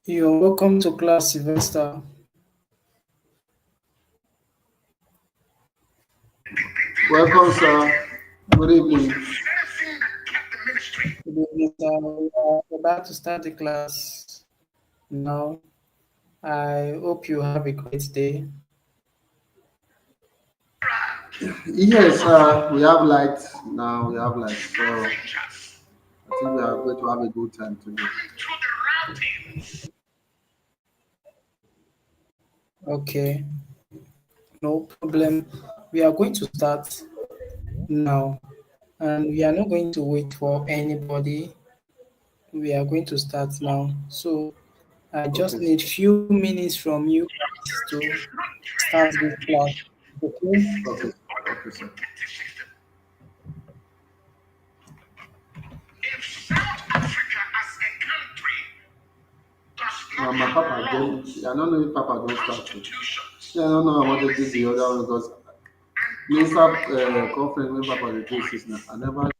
You're welcome to class, Sylvester. Welcome, sir. Good evening. Good evening, sir. We are about to start the class now. I hope you have a great day. Yes, we have light now. We have light, so I think we are going to have a good time today. Okay, no problem. We are going to start now, and we are not going to wait for anybody. We are going to start now. So I just Okay, need sir. few minutes from you guys to start this class. Okay. Okay, okay, sir. My papa don't. I don't know if Papa don't start. Yeah, I don't know. I wanted to do the other one because minister conference when Papa dey do this now. I never.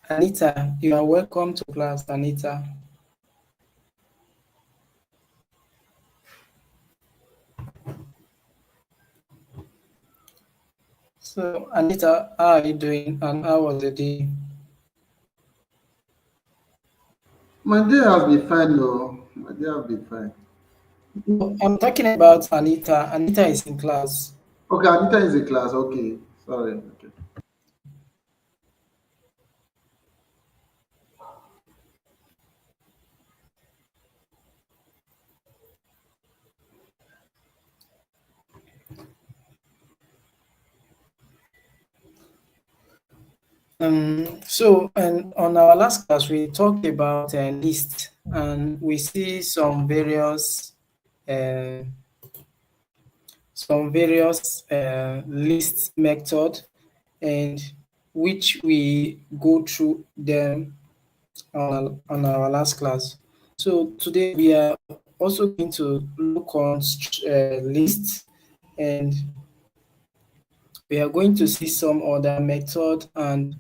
Anita, you are welcome to class, Anita. So, Anita, how are you doing and how was the day? My day has been fine, though. My day has been fine. No, I'm talking about Anita. Anita is in class. Okay, Anita is in class. Okay, sorry. Okay. And on our last class, we talked about a list, and we see uh, some various list method, and which we go through them on our last class. So today we are also going to look on lists, and we are going to see some other method and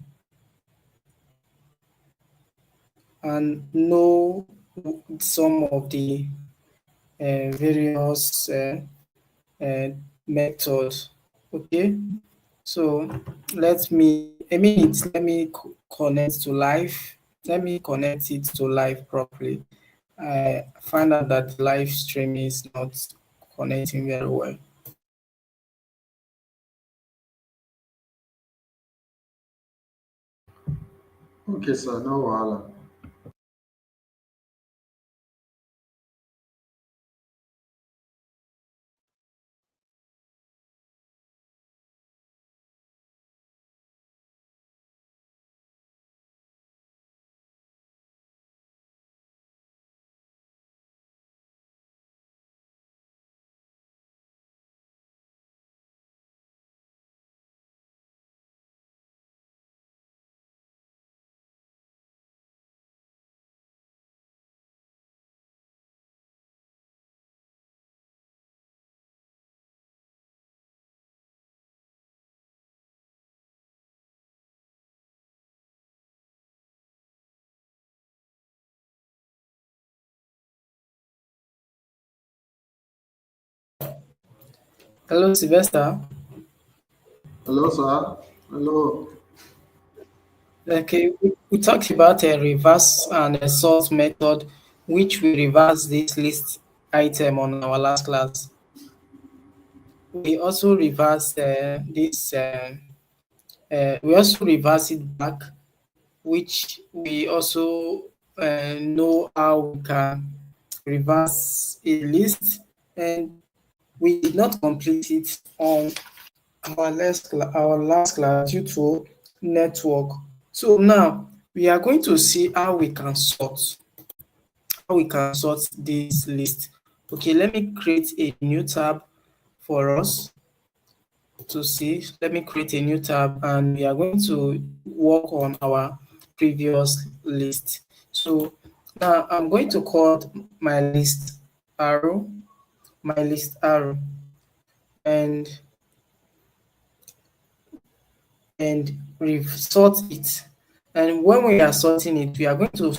know some of the various uh, methods. Okay, so a minute, let me connect to live. Let me connect it to live properly. I find out that the live stream is not connecting very well. Okay, sir. No wahala. Hello, Sylvester. Hello, sir. Hello. Okay, we talked about a reverse and a sort method, which we reverse this list item on our last class. We also reverse this. We also reverse it back, which we also know how we can reverse a list, and we did not complete it on our last class due to network. So now we are going to see how we can sort this list. Okay, let me create a new tab for us to see. Let me create a new tab, and we are going to work on our previous list. So now I'm going to call my list arrow, and sort it. And when we are sorting it, we are going to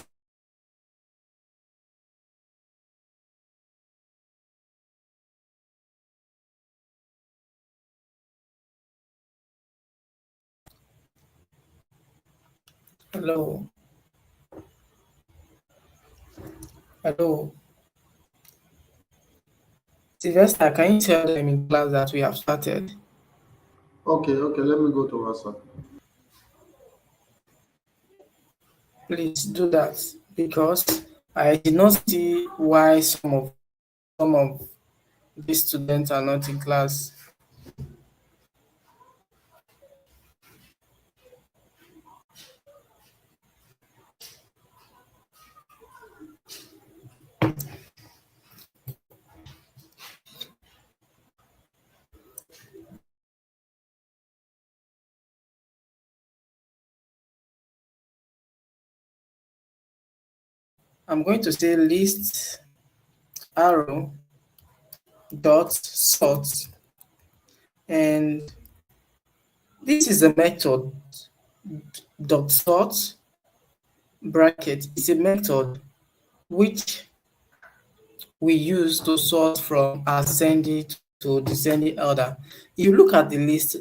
hello. Hello. Sylvester, can you tell them in class that we have started? Okay, okay, let me go to WhatsApp. Please do that, because I did not see why some of these students are not in class. I'm going to say list arrow dot sort, and this is a method. Dot sort bracket is a method which we use to sort from ascending to descending order. If you look at the list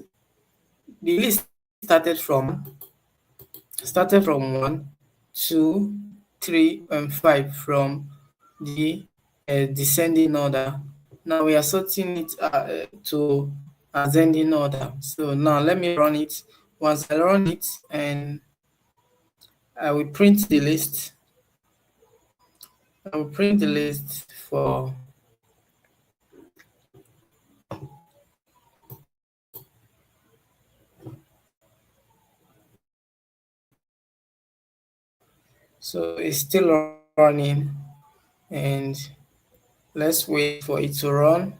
started from 1, 2, 3, and 5 from the descending order. Now we are sorting it to ascending order. So now let me run it. Once I run it, and I will print the list. I will print the list for so it's still running, and let's wait for it to run.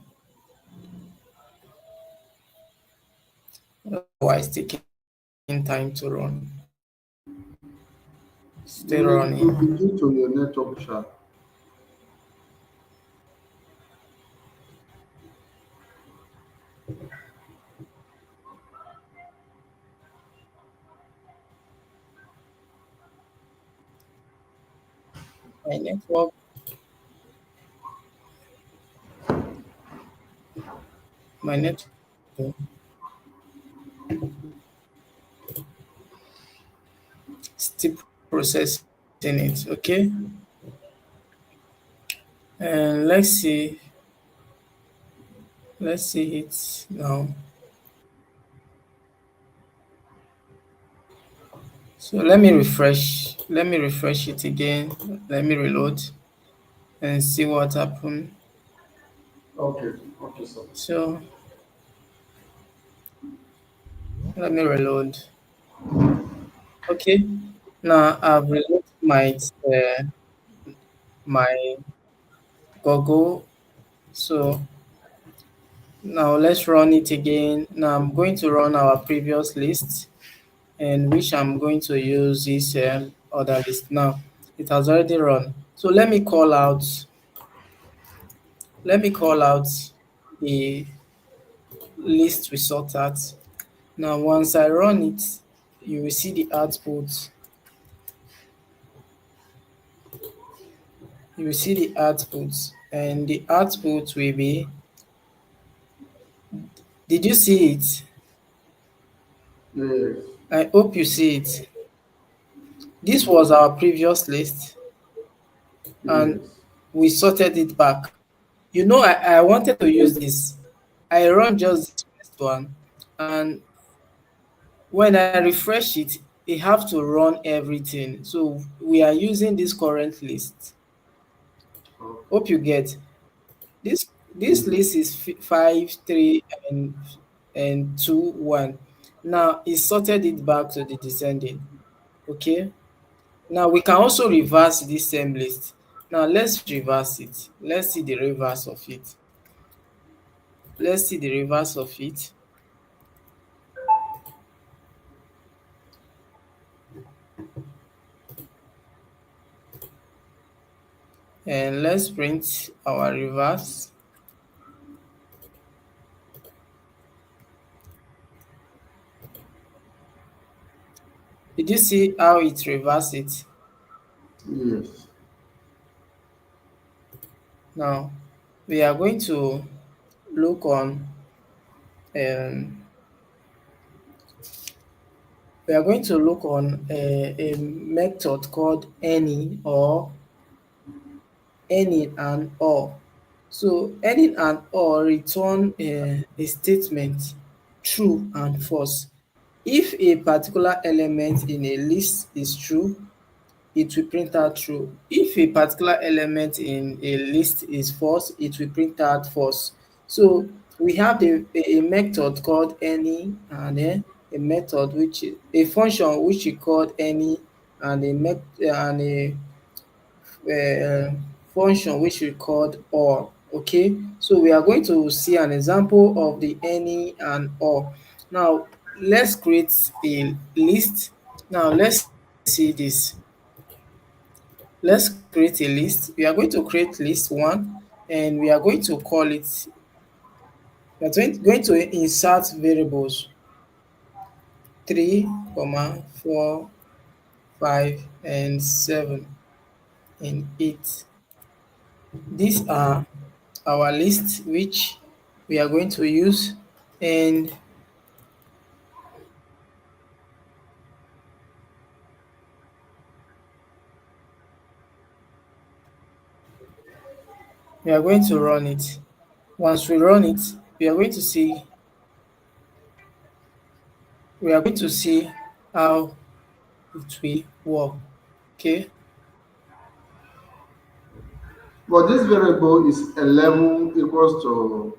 Why it's taking time to run? Still running. Due to your network chart. My network. My network. Still processing it. Okay. And let's see. Let's see it now. So let me refresh. Let me refresh it again. Let me reload and see what happened. Okay, okay, sir. So let me reload. Okay. Now I've reloaded my Google. So now let's run it again. Now I'm going to run our previous list, and which I'm going to use this other list. Now it has already run. So let me call out the list we sort at. Now once I run it, you will see the output. You will see the output, and the output will be, did you see it? Yes, I hope you see it. This was our previous list, and yes. we sorted it back. I wanted to use this. I run just this first one, and when I refresh it, it have to run everything. So we are using this current list. Hope you get. This list is 5, 3, and 2, 1. Now it sorted it back to the descending. Okay. Now we can also reverse this same list. Now let's reverse it. Let's see the reverse of it. Let's see the reverse of it. And let's print our reverse. Did you see how it reverses it? Yes. Now we are going to look on we are going to look on a method called any or any and or. So any and or return a statement true and false. If a particular element in a list is true, it will print out true. If a particular element in a list is false, it will print out false. So we have a method called any, and a method which is a function which is called any, and a function which we called or. Okay, so we are going to see an example of the any and or. Now let's create a list. Now let's see this. Let's create a list. We are going to create list 1, and we are going to call it, we are going to insert variables 3, 4, 5, and 7, and 8. These are our list which we are going to use, and we are going to run it. Once we run it, we are going to see how it will work. Okay. But this variable is 11 equals to.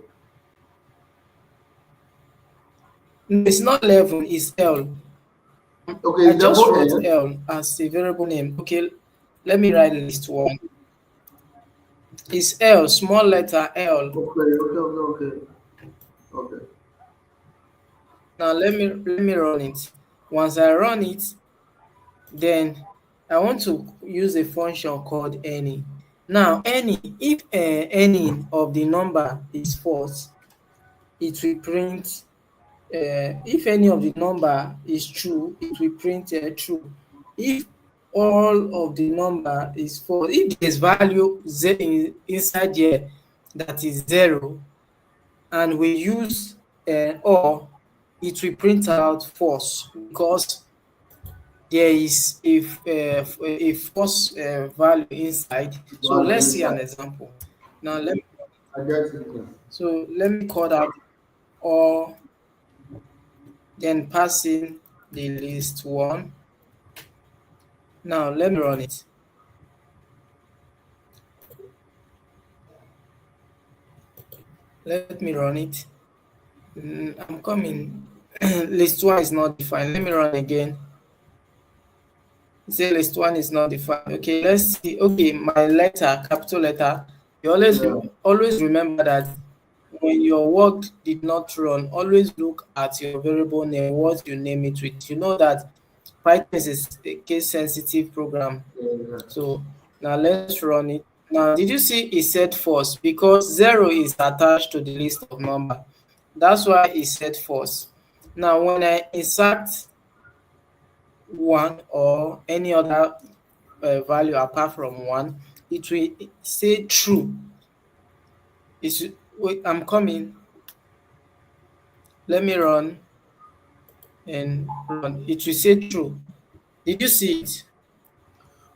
No, it's not 11, it's L. Okay, I is just double wrote L? L as a variable name. Okay, let me write list 1. It's L, small letter L. Okay. Okay. Now let me run it. Once I run it, then I want to use a function called any. Now any, if any of the number is false, it will print. If any of the number is true, it will print true. If all of the number is false, if there's value inside here that is 0, and we use or, it will print out false, because there is a false value inside. So Value let's see an inside. example. Now I get it now. let me call that or, then passing the list 1. Now let me run it. Let me run it. I'm coming. List 1 is not defined. Let me run again. Say list 1 is not defined. Okay, let's see. Okay, my letter, capital letter. You always remember that when your work did not run, always look at your variable name, what you name it with. You know that Python is a case sensitive program. Yeah. So now let's run it. Now, did you see it said false? Because 0 is attached to the list of number. That's why it said false. Now, when I insert 1 or any other value apart from 1, it will say true. Wait, I'm coming. Let me run and run. It will say true. Did you see it?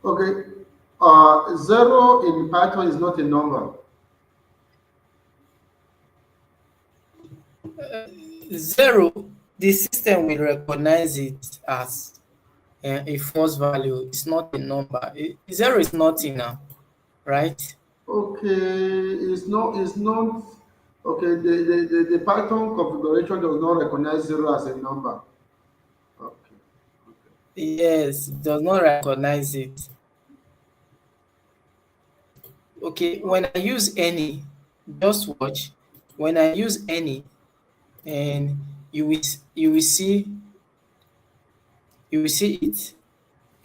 Okay. 0 in Python is not a number. 0, the system will recognize it as a false value. It's not a number. 0 is nothing now, right? Okay, it's not okay. The Python configuration does not recognize zero as a number. Okay, okay. Yes, it does not recognize it. Okay, when I use any, just watch. When I use any, and you will see it. You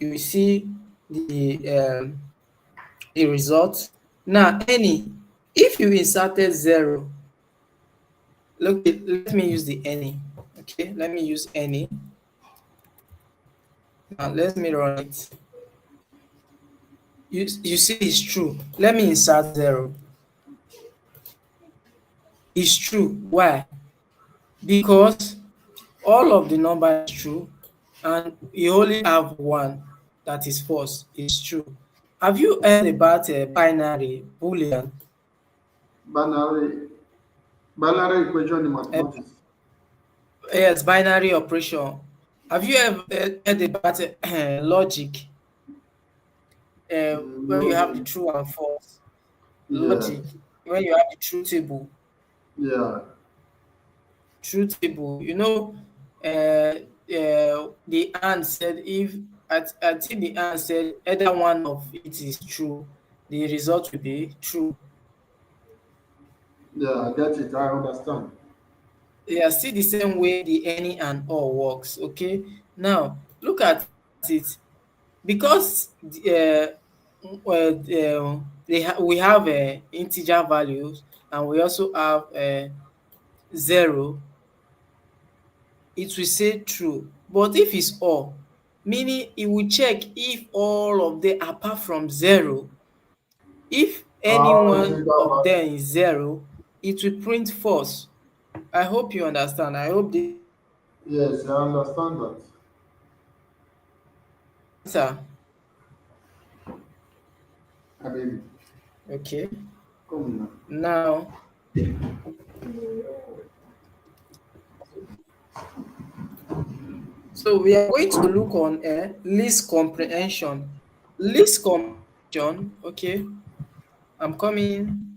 will see the result. Now any, if you inserted zero, look it, let me use the any. Okay, let me use any. Now let me run it. You see it's true. Let me insert zero. It's true. Why? Because all of the number is true and you only have one that is false. It's true. Have you heard about a binary boolean? Binary binary equation in Uh, mathematics. yes, binary operation. Have you ever heard about logic, where you have the Logic. true and false? Yes. Logic, where you have the truth table. Yeah. Truth table. The ant said if I think the ant said either one of it is true, the result will be true. Yeah, I get it. I understand. Yeah, see the same way the any and all works. Okay, now look at it. Because we have integer values and we also have zero, it will say true. But if it's all, meaning it will check if all of them apart from zero, if any How is one it that of value? them is zero, it will print false. I hope you understand. I hope this Yes, I understand that. answer. I mean, Okay. come now. Now, so we are going to look on least comprehension. Least comprehension, okay. I'm coming.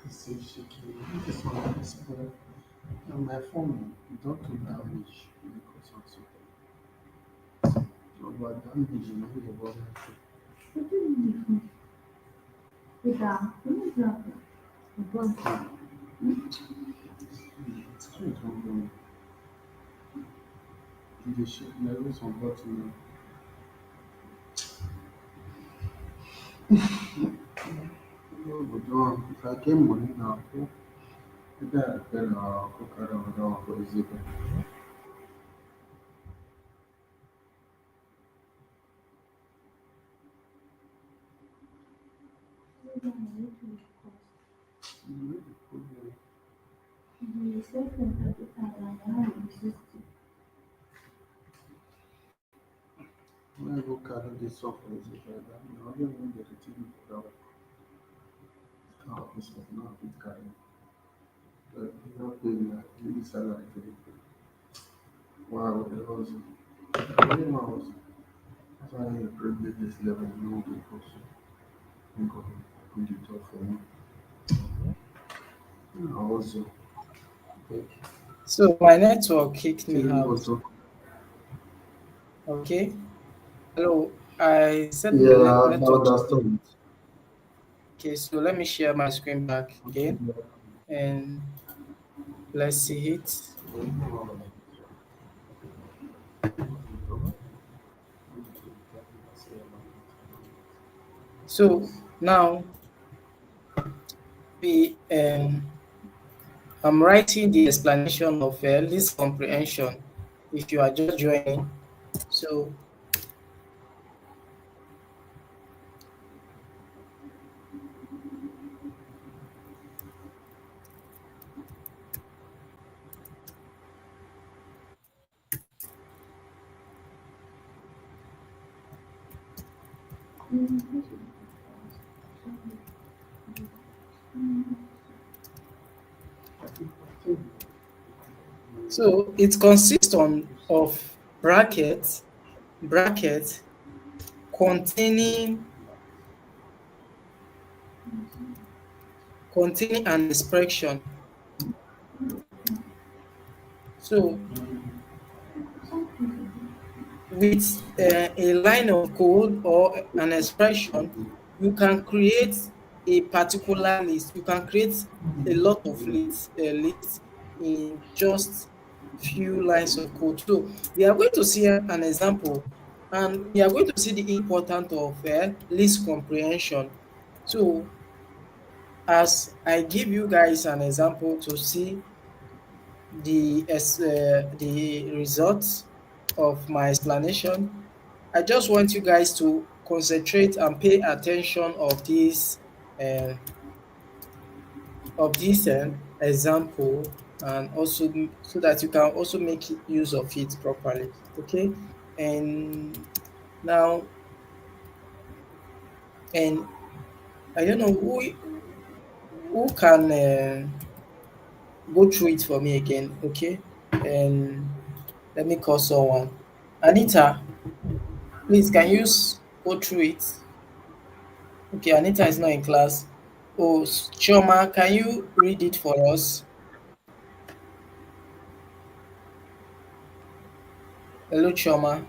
It's so shaky. This one is better. And my phone don't do damage because of so. So, but damage, you know, the bother. It's quite wrong. The shit levels on bottom. No, but no, if I get money now, maybe I can cook around now for the zip. When I go carry this stuff for the zip, I don't even get a TV for that. Can't have this stuff now, I carry. But you don't pay me, I give me salary to the wow, the hustle. I really want hustle. That's why I need a privilege this level, no good hustle. I'm going to put it up for me. I also, okay. So my network kicked me Still out. also. Okay. Hello. I said my Yeah, I network kicked me understand. out. Okay, so let me share my screen back Okay, again and let's see it. So now we I'm writing the explanation of list comprehension if you are just joining. So it consists of brackets containing an expression. So with a line of code or an expression, you can create a particular list. You can create a lot of lists in just few lines of code. So we are going to see an example, and we are going to see the importance of list comprehension. So as I give you guys an example to see the results of my explanation, I just want you guys to concentrate and pay attention uh, of this example, and also so that you can also make use of it properly. Okay, and now, and I don't know who can go through it for me again. Okay, and let me call someone. Anita, please, can you go through it? Okay, Anita is not in class. Oh, Chioma, can you read it for us? Hello, Chioma.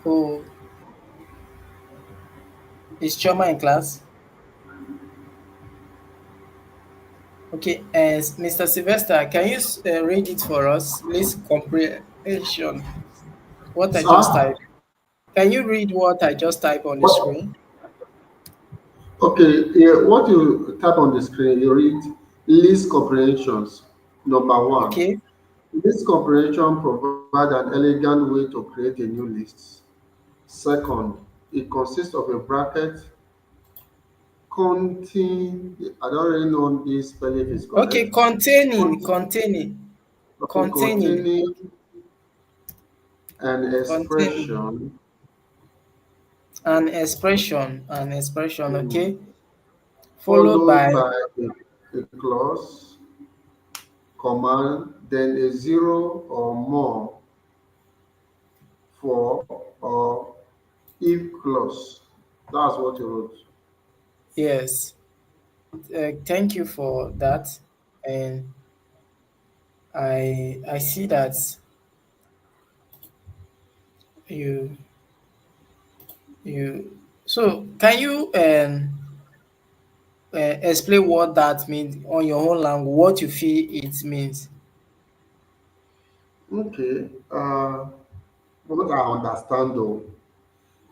Oh, is Chioma in class? Okay, and Mr. Sylvester, can you read it for us? Please, comprehension. What I just Sir? typed. Can you read what I just typed on the What? screen? Okay, yeah, what you tap on the screen, you read list comprehensions. Number one, Okay, list comprehension provide an elegant way to create a new list. Second, it consists of a bracket contain, I don't really know this spelling if it's okay, correct. containing, Cont- containing, okay, containing, containing an containing expression, an expression, mm, okay, followed followed by, by a clause, command, then a zero or more for or if clause. That's what you wrote. yes. Thank you for that. And I see that you you so can you explain what that means on your own language, what you feel it means? Okay. what I understand though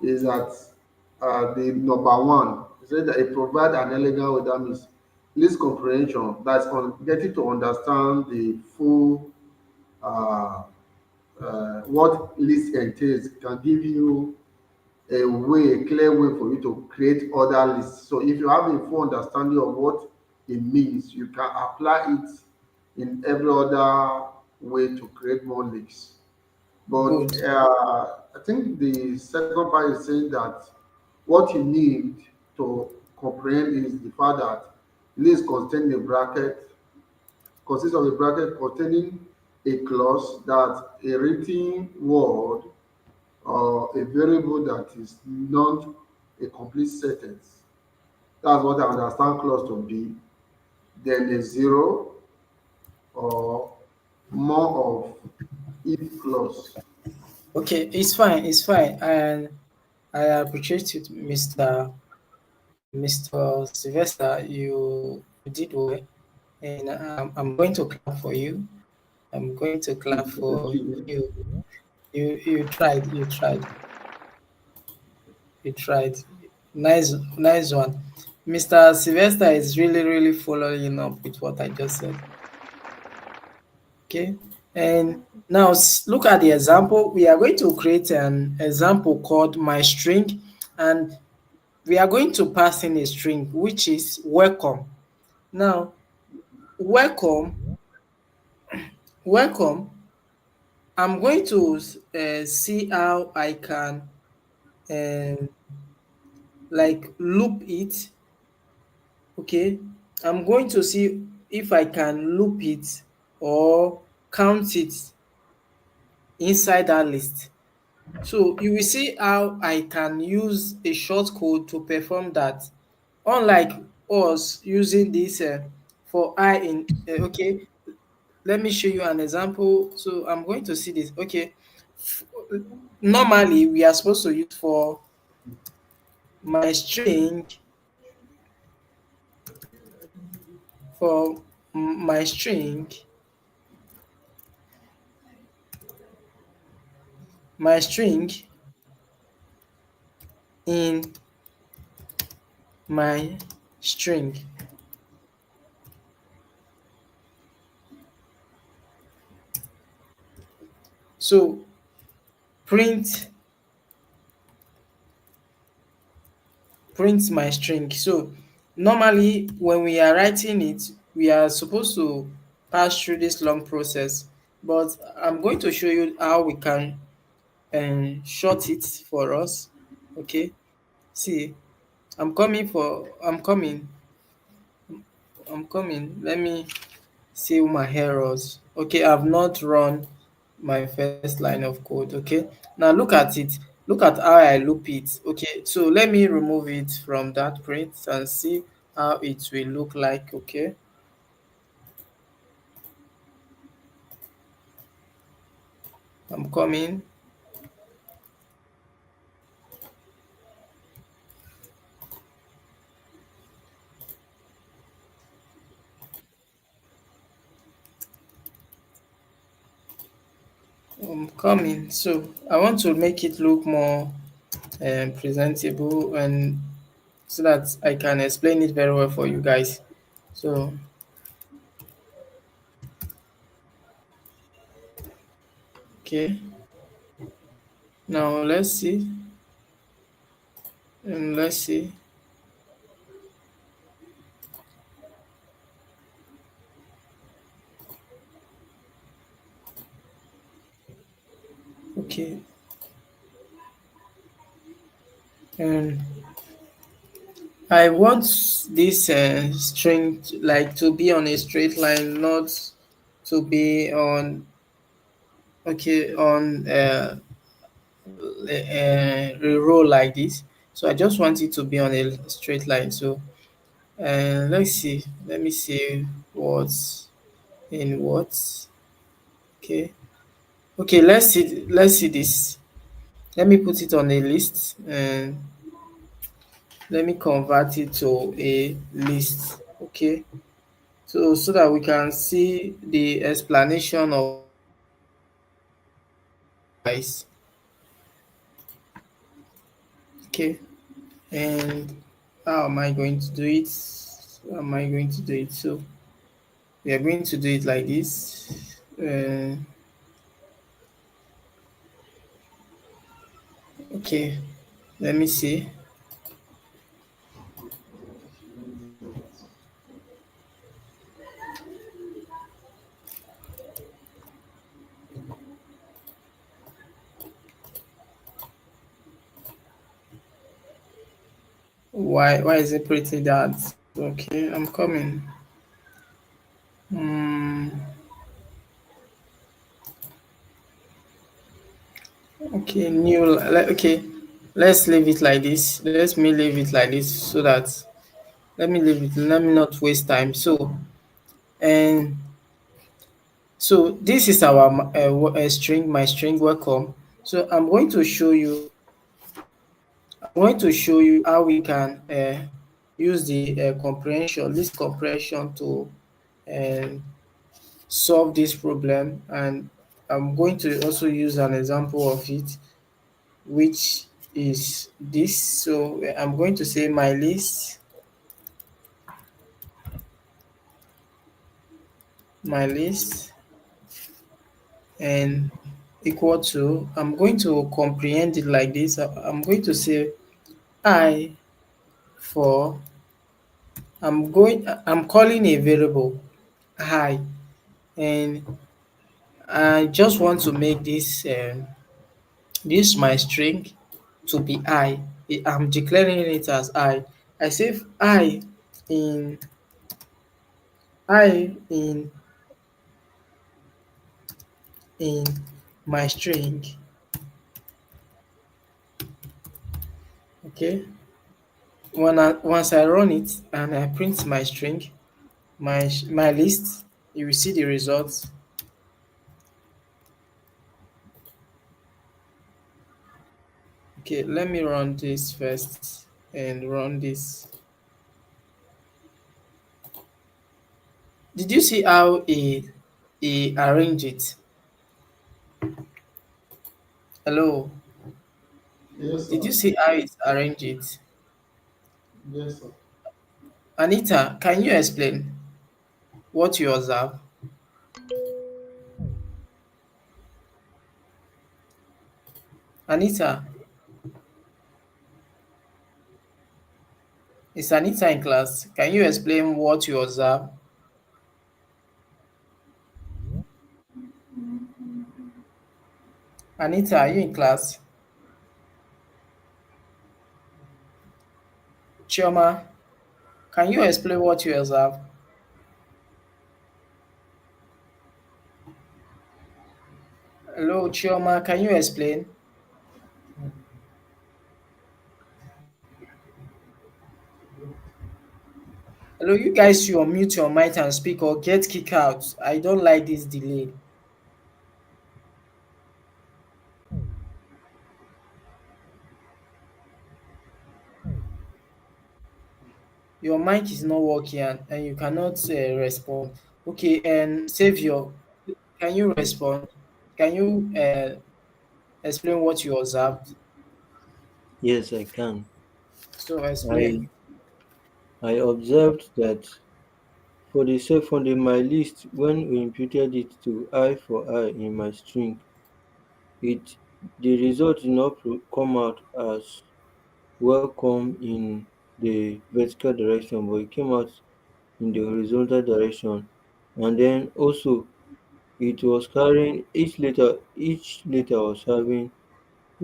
is that the number one said that it provide an elegant way, that means list comprehension, that's on getting to understand the full what list entails, can give you a clear way for you to create other lists. So if you have a full understanding of what it means, you can apply it in every other way to create more lists. But Good. I think the second part is saying that what you need to comprehend is the fact that list contain a bracket, consists of a bracket containing a clause that a written word or a variable that is not a complete sentence. That's what I understand clause to be. Then a zero or more of if clause. Okay, it's fine. It's fine. And I appreciate it, Mr. Sylvester. You did well, and I'm going to clap for you. I'm going to clap Thank for you. you. You tried. You tried. You tried. Nice one. Mr. Sylvester is really following up with what I just said. Okay. And now look at the example. We are going to create an example called my string, and we are going to pass in a string which is welcome. Now, welcome, welcome. I'm going to see how I can um, like loop it. Okay, I'm going to see if I can loop it or count it inside that list. So you will see how I can use a short code to perform that. Unlike us using this for I in okay, let me show you an example. So I'm going to see this. Okay, F- normally we are supposed to use for my string for my string my string in my string. So print my string. So normally when we are writing it, we are supposed to pass through this long process. But I'm going to show you how we can short it for us. Okay. See, I'm coming. Let me see my errors. Okay, I've not run my first line of code. Okay, now look at it. Look at how I loop it. Okay, so let me remove it from that print and see how it will look like. Okay, I'm coming. I'm coming. So I want to make it look more presentable and so that I can explain it very well for you guys. So okay, now let's see and let's see. Okay, and I want this string like to be on a straight line, not to be on on a row like this. So I just want it to be on a straight line. So let's see. Let me see what's in what. Okay. Okay. Let's see. Let's see this. Let me put it on a list and let me convert it to a list. Okay. So that we can see the explanation of what we are doing for you guys. Okay. And how am I going to do it? How am I going to do it? So we are going to do it like this. Okay. Let me see. Why is it pretty that? Okay, I'm coming. Hmm. Okay, okay, let's leave it like this. Let me leave it like this so that let me leave it. Let me not waste time. And so this is our string, my string welcome. So I'm going to show you how we can use the comprehension, list comprehension to uh, solve this problem. And I'm going to also use an example of it, which is this. So I'm going to say my list, and equal to, I'm going to comprehend it like this. I'm going to say I for, I'm calling a variable I, and I just want to make this my string to be I. I'm declaring it as I. I say in I in my string. Okay. Once I run it and I print my string, my list, you will see the results. Okay, let me run this first and run this. Did you see how he arrange it? Hello. Yes, Did sir. you see how it arrange it? Yes, sir. Anita, can you explain what you observe? Anita, is Anita in class? Can you explain what you observe? Anita, are you in class? Chioma, can you explain what you observe? Hello, Chioma, can you explain? Hello, you guys should unmute your mic and speak or get kicked out. I don't like this delay. Your mic is not working and you cannot respond. Okay, and Savior, can you respond? Can you explain what you observed? Yes, I can. So explain. I I observed that for the my list, when we imputed it to I for I in my string, it the result did not come out as welcome in the vertical direction, but it came out in the horizontal direction. And then also it was carrying each letter was having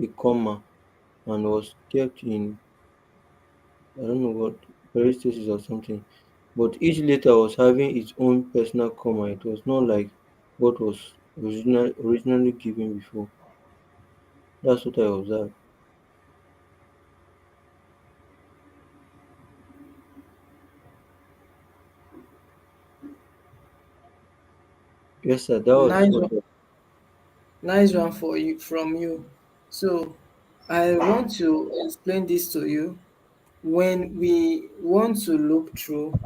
a comma and was kept in, I don't know what, parentheses or something. But each letter was having its own personal comma. It was not like what was originally given before. That's what I observed. Yes, sir. That was Nice what. one, nice one for you from you. So I want to explain this to you. When we want to look through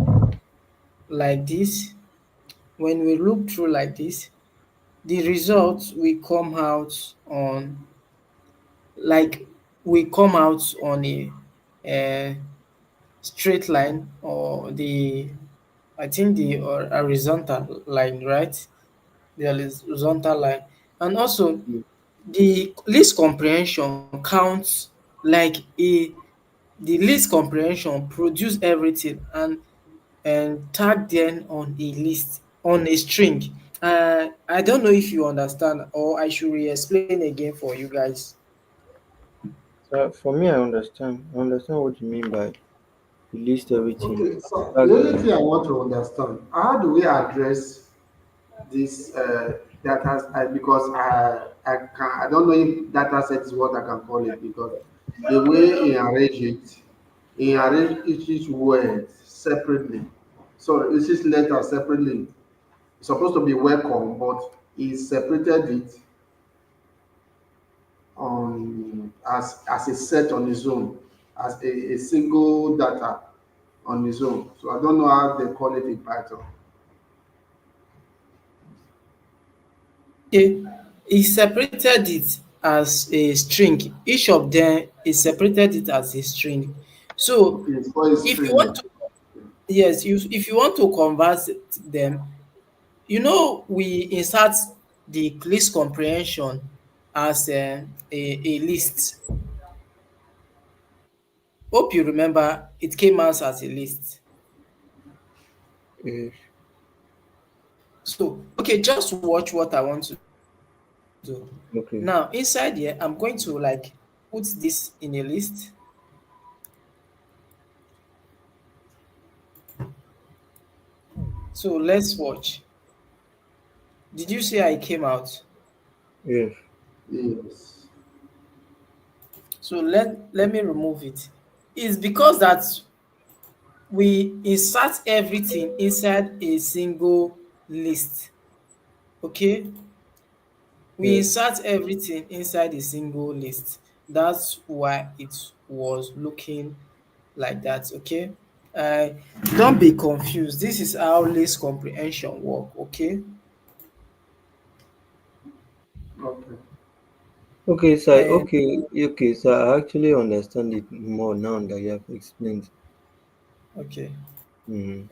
like this, when we look through like this, the results will come out on like we come out on a straight line, or the, I think the horizontal line, right? The horizontal line. And also Mm. the least comprehension counts like a, the least comprehension produce everything and tag them on a list, on a string. I don't know if you understand, or I should re-explain again for you guys. So for me, I understand what you mean by you list everything. Okay, so Tag the only them. thing I want to understand, how do we address this data? Because I don't know if data set is what I can call it, because the way he arrange each word separately. So each letter separately. It's supposed to be welcome, but he separated it on as a set on his own, as a single data on his own. So I don't know how they call it in Python. Okay, he separated it as a string. Each of them, he separated it as a string. So Okay, it's called a if you string. want to, yes, if you want to convert them, we insert the list comprehension as a list. Hope you remember it came out as a list. Yes. So, okay, just watch what I want to do. Now, inside Okay. here, I'm going to like put this in a list. So let's watch. Did you see I came out? Yes. Yes. So let me remove it. It's because that we insert everything inside a single list. Okay? We Yes. insert everything inside a single list. That's why it was looking like that. Okay? Uh, don't be confused. This is how list comprehension work. Okay? Okay. Okay, sir. And Okay, sir. I actually understand it more now that you have explained. okay. Mm.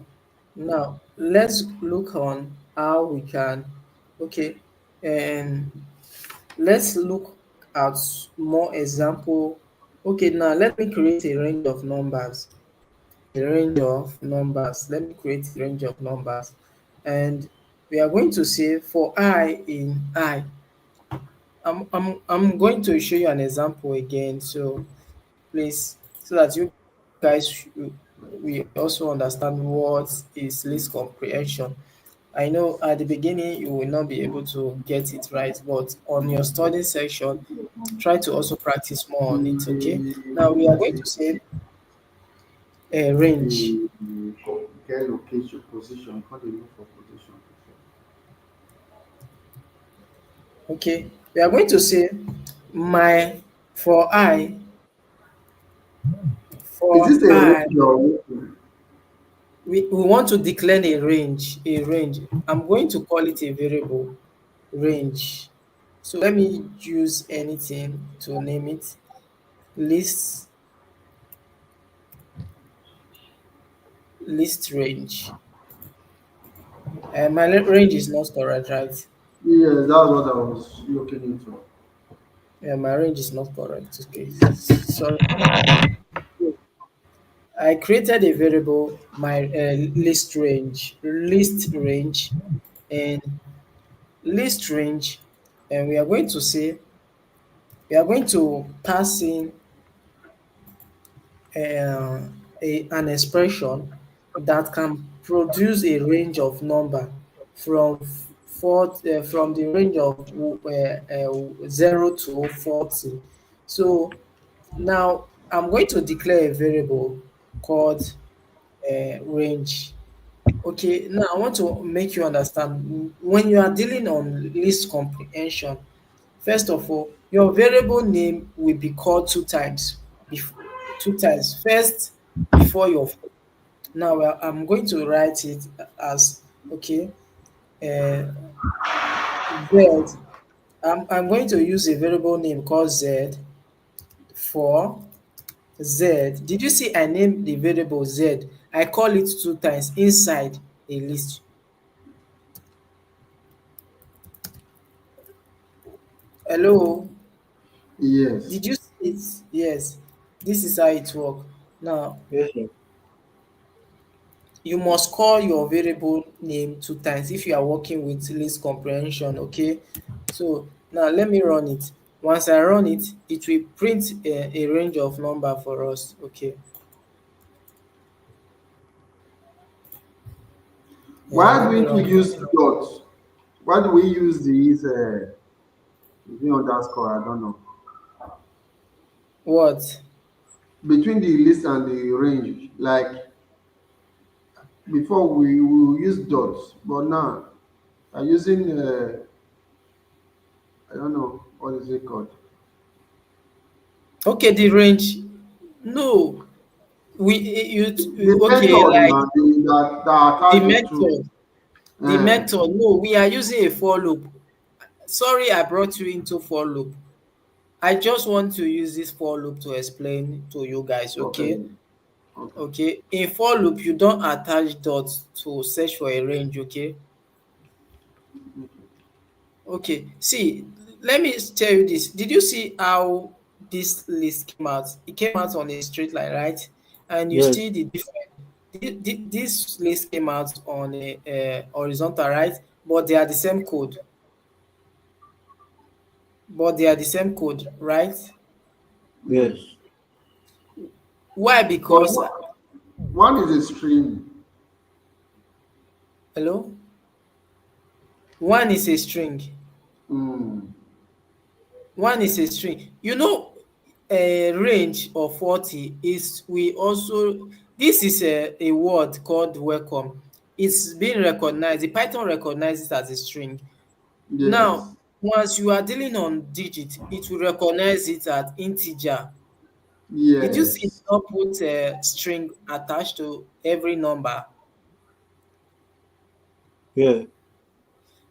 Now let's look on how we can. Okay. And let's look at more example. Okay, now let me create a range of numbers. A range of numbers. Let me create a range of numbers. And we are going to say for I in I. I'm going to show you an example again. So please, so that you guys we also understand what is list comprehension. I know at the beginning you will not be able to get it right, but on your study section, try to also practice more on it. Okay. Now we are going to say a range. Get location, position, how they look for position. Okay. We are going to say my for I Is this for a I. range or We want to declare a range. A range. I'm going to call it a variable range. So let me use anything to name it. List list range. My range is not correct, right? yes, that's what I was looking into. Yeah, my range is not correct. Okay, sorry. I created a variable, my list range, and list range, and we are going to say we are going to pass in an expression that can produce a range of number from the range of 0 to 40. So now I'm going to declare a variable called range. Okay, now I want to make you understand when you are dealing on list comprehension. First of all, your variable name will be called two times. Two times. First, before your. Now I'm going to write it as okay. Uh, Z. I'm going to use a variable name called Z. for Z. Did you see I named the variable Z? I call it 2 times inside a list. Hello? Yes. Did you see it? Yes. This is how it works. Now, Yes, sir. you must call your variable name 2 times if you are working with list comprehension, okay? So now let me run it. Once I run it, it will print a range of number for us, okay? Why Let me don't we run use it. dots? Why do we use these is it underscore? I don't know. What? Between the list and the range, like before we will use dots, but now I'm using I don't know what is it called. Okay, the range. No, we The okay, method like now that the attach it to. method. The method. No, we are using a for loop. Sorry, I brought you into for loop. I just want to use this for loop to explain to you guys, okay? Okay. Okay. Okay. In for loop, you don't attach dots to search for a range, okay? Okay. See, let me tell you this. Did you see how this list came out? It came out on a straight line, right? And you Yes, see the difference. This list came out on a horizontal, right? But they are the same code. But they are the same code, right? yes, Yes. Why? But Because one is a string. hello, one is a string. Mm. One is a string. You know, a range of 40 is we also this is a word called welcome. It's being recognized. The Python recognizes it as a string. Yes. Now, once you are dealing on digit, it will recognize it as integer. Did you see it Yes. not put a string attached to every number? yeah,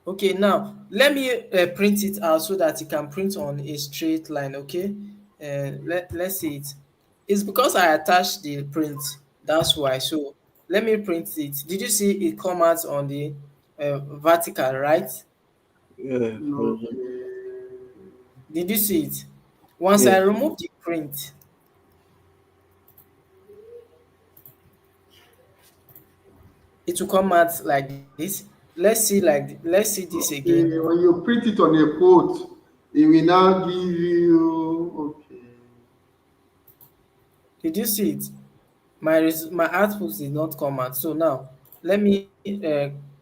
Okay, now let me print it out so that it can print on a straight line, okay? Let's see it. It's because I attached the print, that's why. So let me print it. Did you see it come out on the vertical, right? yeah, horizontal. Okay. Did you see it? Once I Yes, remove the print, it will come out like this. Let's see this again. Okay. When you print it on a quote, it will now give you okay. Did you see it? My output did not come out. So now let me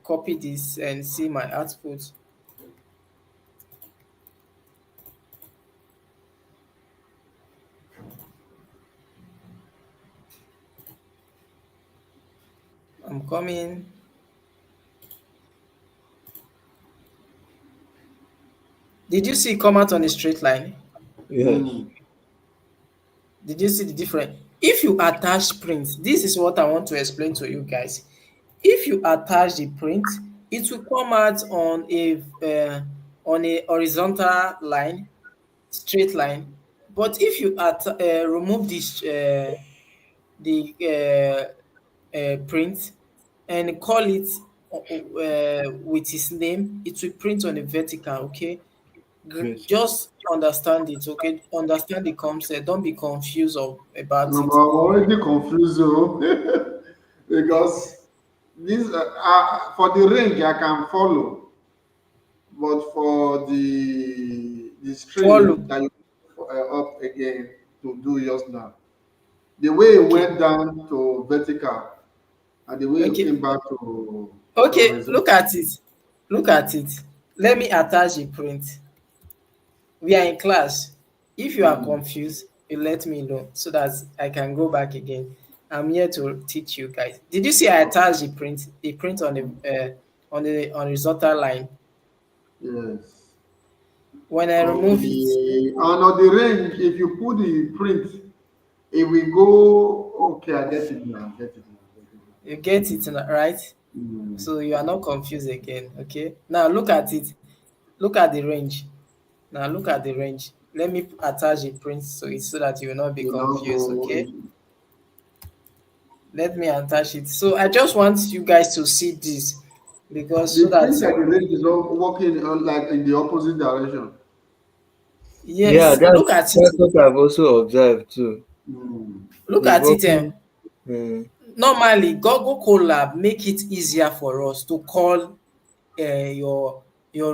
copy this and see my output. I'm coming. Did you see it come out on a straight line? yes, Mm. Did you see the difference? If you attach print, this is what I want to explain to you guys. If you attach the print, it will come out on a horizontal line, straight line. But if you remove this the print and call it with his name, it will print on a vertical, okay? yes. Just understand it, okay? Understand the concept. Don't be confused about No, but it. I'm already confused though. Because this for the range I can follow, but for the Follow. string that you up again to do just now, the way it Okay. went down to vertical and the way it Okay. came back to Okay. horizontal. Look at it. Look at it. Let me attach the print. We are in class. If you are Mm. confused, you let me know so that I can go back again. I'm here to teach you guys. Did you see I attached the print on the horizontal line? Yes. When I remove it, Okay. And on the range, if you put the print, it will go. Okay, I get it now. I get it now. I get it you get it right. now. Mm. So you are not confused again. Okay. Now look at it. Look at the range. Now look at the range. let me attach a print to it so that you will not be You now confused. go Okay, into let me attach it. So I just want you guys to see this because so the that print at the range is all working like in the opposite direction. Yeah, yes, that's look at it. that's what I've also observed too. Mm. Look It's at it. working. Uh, Normally, Google Colab make it easier for us to call your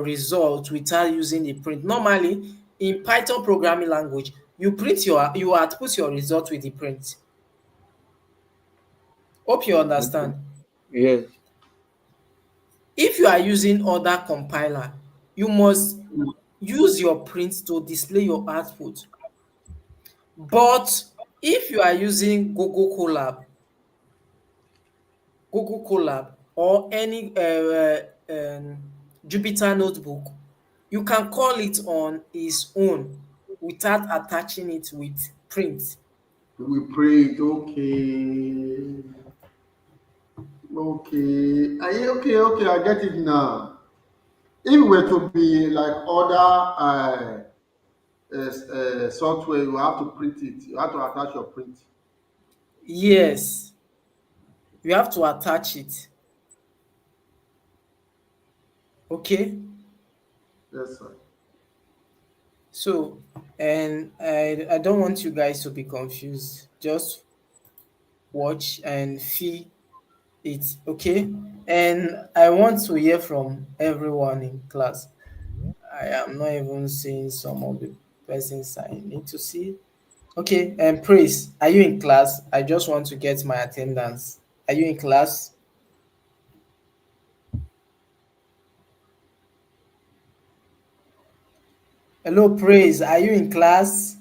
result without using the print. Normally, in Python programming language, you output your result with the print. Hope you understand. yes. If you are using other compiler, you must Mm. use your print to display your output. But if you are using Google Colab or any Jupyter Notebook, you can call it on its own without attaching it with print. We print. Okay. Okay. Okay. I get it now. If it were to be like other software, you have to print it. You have to attach your print. Yes, you have to attach it. Okay, Yes, sir. so and I don't want you guys to be confused. Just watch and feel it. Okay, and I want to hear from everyone in class. I am not even seeing some of the persons I need to see. Okay, and Praise, are you in class? I just want to get my attendance. Are you in class? Hello, Praise, are you in class?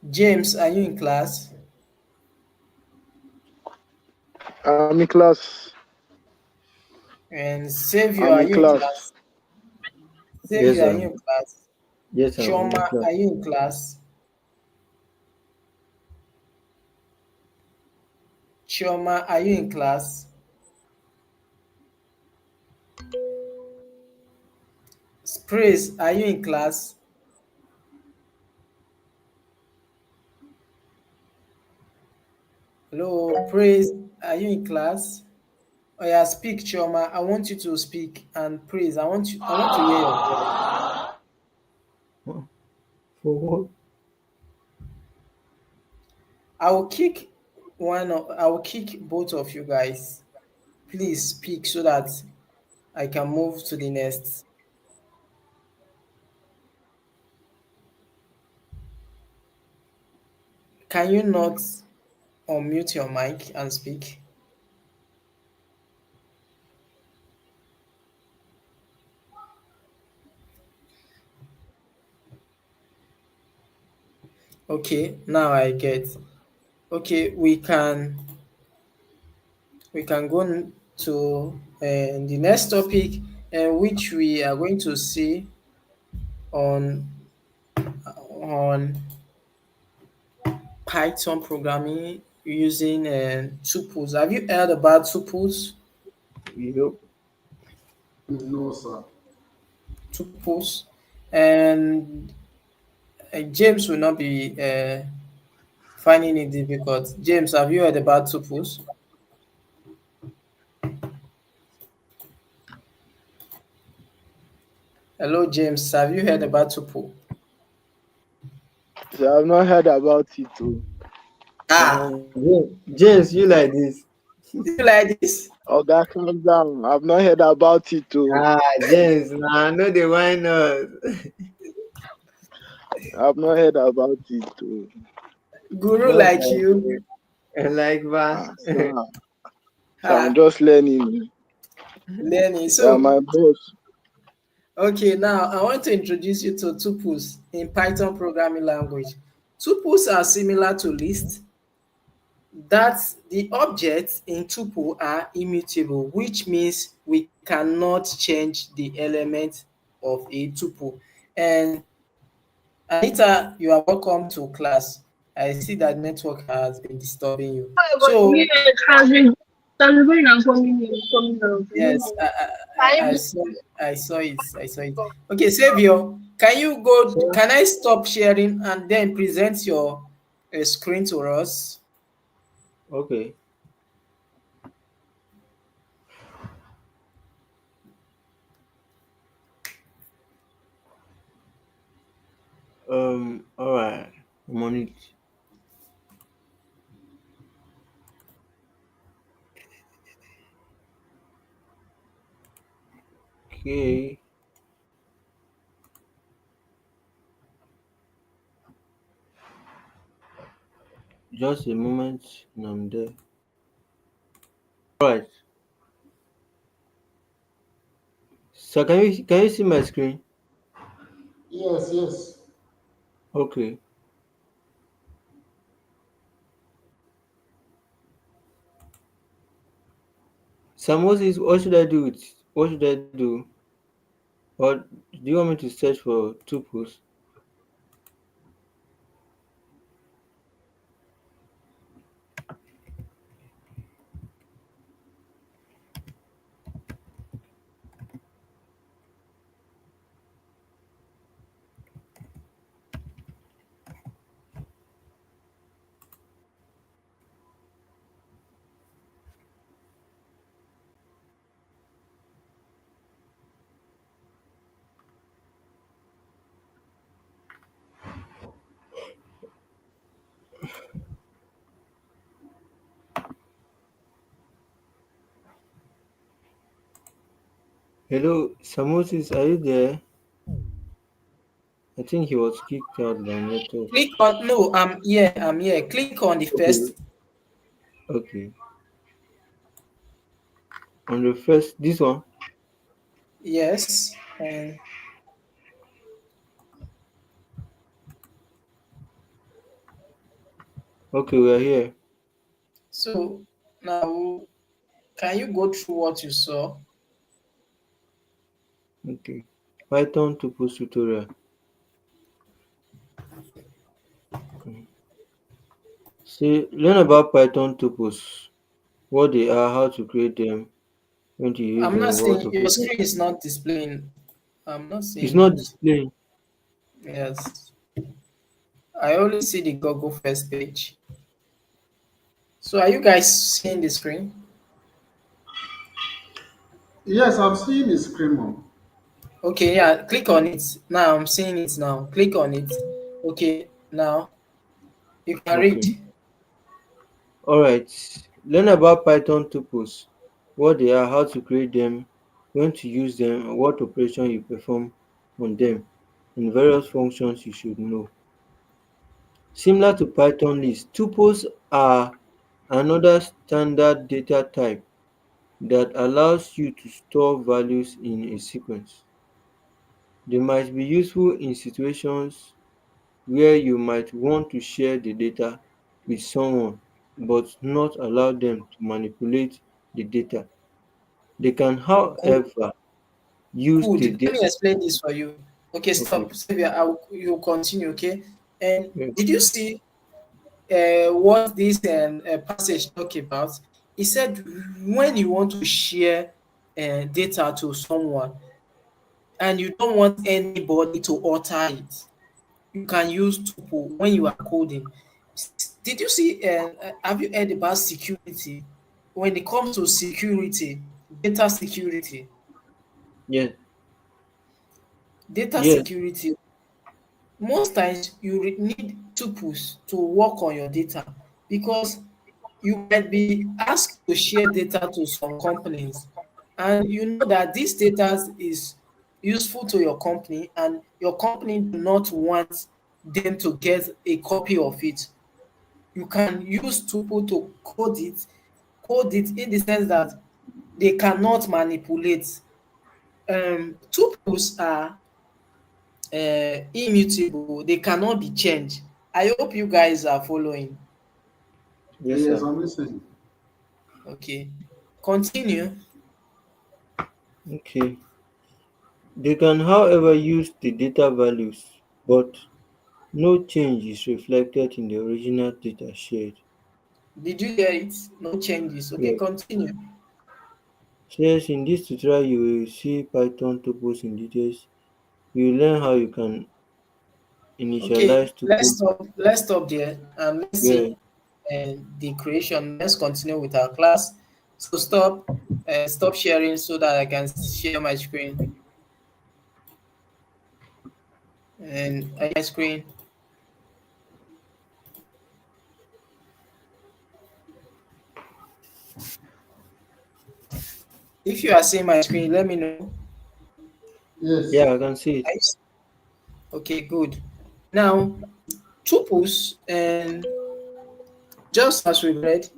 James, are you in class? I'm in class. And Savior, I'm are in you in class. class? Savior, Yes, are you in class? yes, I'm in Choma, class. are you in class? Choma, are you in class? Praise, are you in class? Hello, Praise, are you in class? Oh yeah, speak, Choma. I want you to speak and Praise. I want to hear your voice. Huh? For what? I will kick both of you guys. Please speak so that I can move to the next. Can you not unmute your mic and speak? Okay, now I get. Okay, we can go to the next topic, which we are going to see on on Python programming using tuples. Have you heard about tuples? Yup. No, sir. Tuples, and James will not be finding it difficult. James, have you heard about tuples? Hello, James. Have you heard about tuple? So I've not heard about it too. Ah, James, you like this? do you like this? Oh, God, calm down. I've not heard about it too. James, nah, no, they why not? I've not heard about it too. Guru Not like you. like that. So I'm Ah, just learning. learning. Yeah, So, my boss. okay, now I want to introduce you to tuples in Python programming language. Tuples are similar to lists, that the objects in tuple are immutable, which means we cannot change the element of a tuple. And Anita, you are welcome to class. I see that network has been disturbing you. But So yeah, it has been going and coming in, coming out. I don't yes, know. I saw I saw it. I saw it. Okay, Savior, can you go? Sir? Can I stop sharing and then present your screen to us? Okay. All right. I'm on it. Okay. Just a moment, and I'm there. All right. So can you see my screen? Yes, yes. Okay. Samosis, what should I do with? What should I do? Or do you want me to search for tuples? Hello, Samosis, are you there? I think he was kicked out by network. Click on no. I'm here. I'm here. Click on the first. Okay. Okay. On the first, this one. Yes, and Okay, we are here. so now can you go through what you saw? Okay. Python tuples tutorial. See, learn about Python tuples, what they are, how to create them, when to use I'm not them, what saying your operators. screen is not displaying. I'm not It's seeing not it. displaying. Yes, I only see the Google first page. So are you guys seeing the screen? Yes, I'm seeing the screen on. Okay, yeah, click on it. Now I'm seeing it now. Click on it. Okay, now you can read. Okay. Alright. Learn about Python tuples, what they are, how to create them, when to use them, and what operation you perform on them, and various functions you should know. Similar to Python list, tuples are another standard data type that allows you to store values in a sequence. They might be useful in situations where you might want to share the data with someone but not allow them to manipulate the data. They can, Good, however, use good. the Let me data. explain this for you. Okay, Okay. stop. Sylvia, you continue. Okay, and Yeah. did you see what this passage talk about? He said when you want to share data to someone and you don't want anybody to alter it, you can use tuple when you are coding. Did you see? Have you heard about security? When it comes to security, data security, Yes. data Yes. security. Most times you need tuples to work on your data because you might be asked to share data to some companies and you know that this data is useful to your company and your company do not want them to get a copy of it. You can use tuple to code it in the sense that they cannot manipulate. Tuples are immutable, they cannot be changed. I hope you guys are following. Yes, Yes, sir. I'm listening. Okay, continue. Okay. They can, however, use the data values, but no change is reflected in the original data shared. Did you hear it? No changes. Okay, Yes. continue. So yes, in this tutorial you will see Python tuples in details. You will learn how you can Okay, initialize let's tuple. stop. Let's stop there and let's Yeah, see the creation. Let's continue with our class. So stop sharing so that I can share my screen and my screen. If you are seeing my screen, let me know. Yes. yeah, I can see it. Nice. Okay, good. Now, tuples, and just as we read,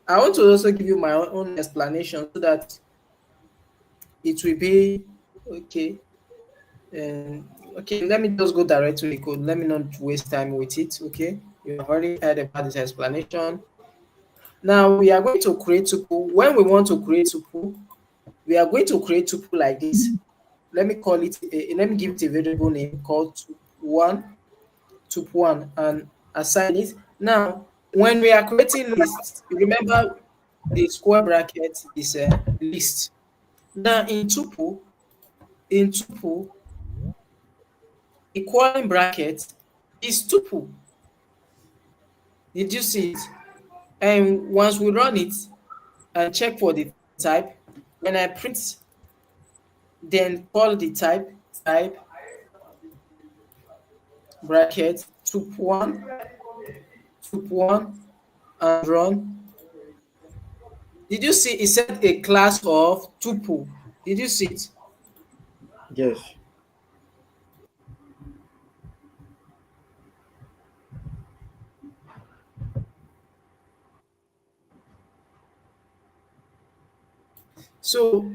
I want to also give you my own explanation so that it will be okay. Okay, let me just go direct to the code. Let me not waste time with it. Okay, you have already heard about this explanation. Now we are going to create tuple. When we want to create tuple, we are going to create tuple like this. Let me call it. Let me give it a variable name called tuple1, and assign it. Now, when we are creating lists, remember the square bracket is a list. Now in tuple, equaling bracket is tuple. Did you see it? And once we run it and check for the type, when I print, then call the type bracket tuple1 and run. Did you see it said a class of tuple? Did you see it? Yes. So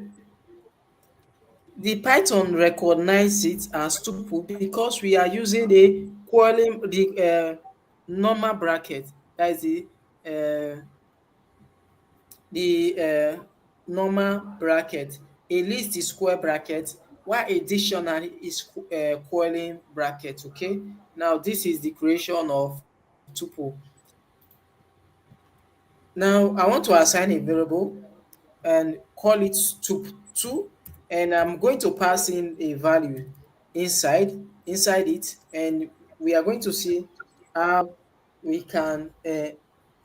the Python recognize it as tuple because we are using the normal bracket. That is the normal bracket. A list is square bracket, while a dictionary is curly bracket. Okay. Now this is the creation of tuple. Now I want to assign a variable and call it tuple2, and I'm going to pass in a value inside it, and we are going to see how we can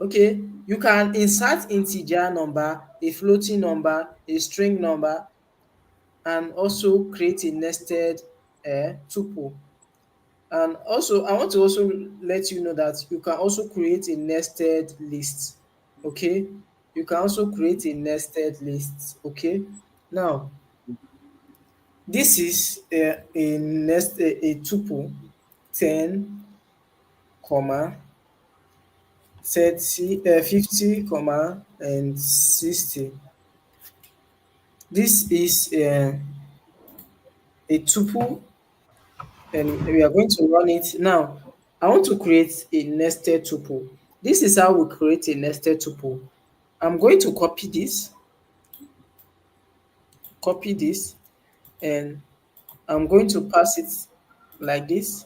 okay, you can insert integer number, a floating number, a string number, and also create a nested tuple. And also, I want to also let you know that you can also create a nested list. Okay, you can also create a nested list. Okay, now this is a tuple 10, comma 50, comma and 60. This is a tuple, and we are going to run it now. I want to create a nested tuple. This is how we create a nested tuple. I'm going to copy this, and I'm going to pass it like this.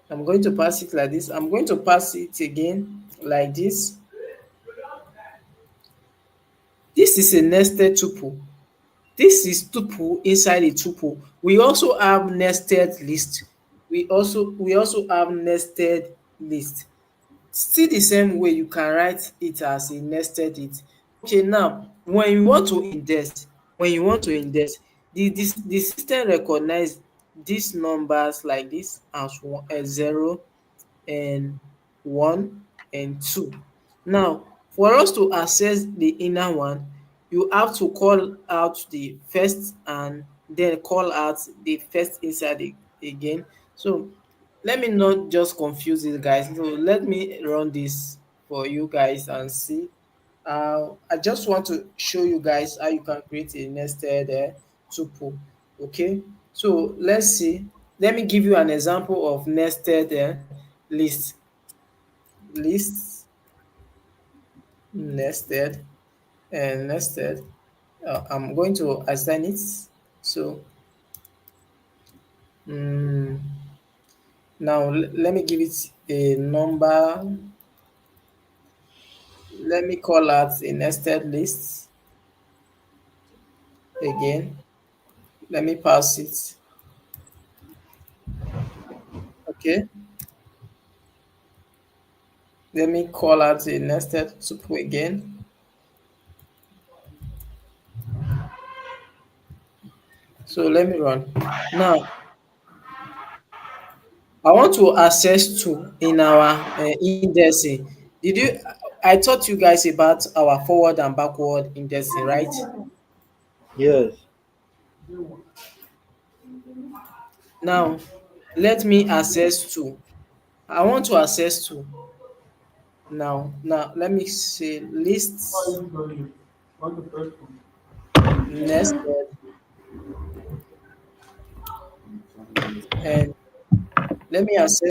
I'm going to pass it like this. I'm going to pass it again like this. This is a nested tuple. This is tuple inside a tuple. We also have nested list. We also have nested list. Still the same way you can write it as a nested it. Okay, now when you want to index, the system recognize these numbers like this as 0 and 1 and 2. Now, for us to access the inner one, you have to call out the first and then call out the first inside again. So let me not just confuse you guys. So let me run this for you guys and see. I just want to show you guys how you can create a nested tuple. Okay, so let's see. Let me give you an example of nested list. Lists, nested, and nested. I'm going to assign it. So mm, now let me give it a number. Let me call out a nested list. again. Let me pass it. Okay. Let me call out the nested tuple again. So let me run. Now, I want to access two in our indexing. Did you? I taught you guys about our forward and backward indexing, right? Yes. Now, let me access two. I want to access two. Now, let me say Why are lists you going? On the first one. nested and let me access.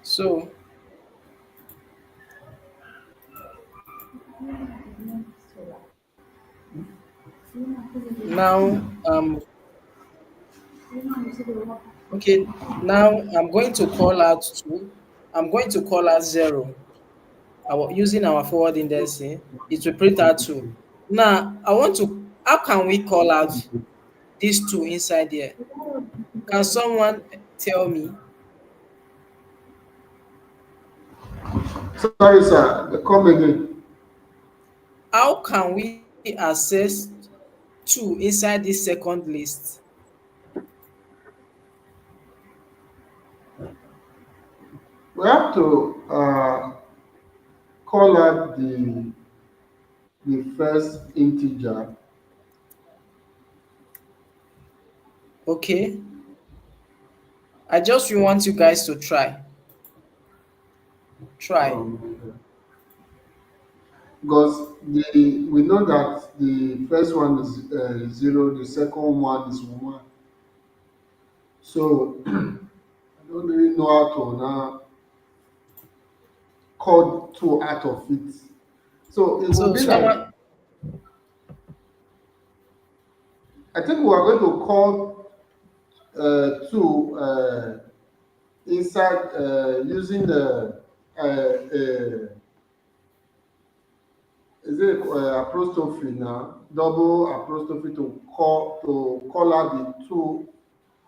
So now, okay. Now I'm going to call out two. I'm going to call out zero. Using our forward indexing, it will print out two. Now I want to. How can we call out these two inside here? Can someone tell me Sorry, sir. Come again. how can we access two inside this second list? We have to call out the first integer. Okay, I just want you guys to try. Um, because we know that the first one is zero, the second one is one. So I don't really know how to now call two out of it. So it will So be like, someone, I think we are going to call two inside using the is it apostrophe now? Double apostrophe to call out the two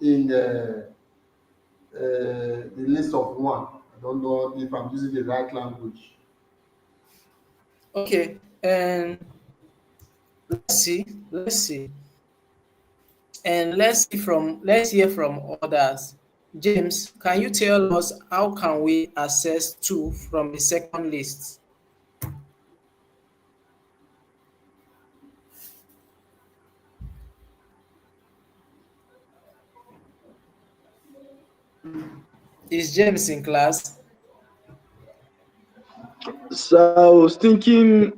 in the list of one. I don't know if I'm using the right language. okay, and let's see, and let's hear from others. James, can you tell us how can we access two from the second list? Is James in class? So I was thinking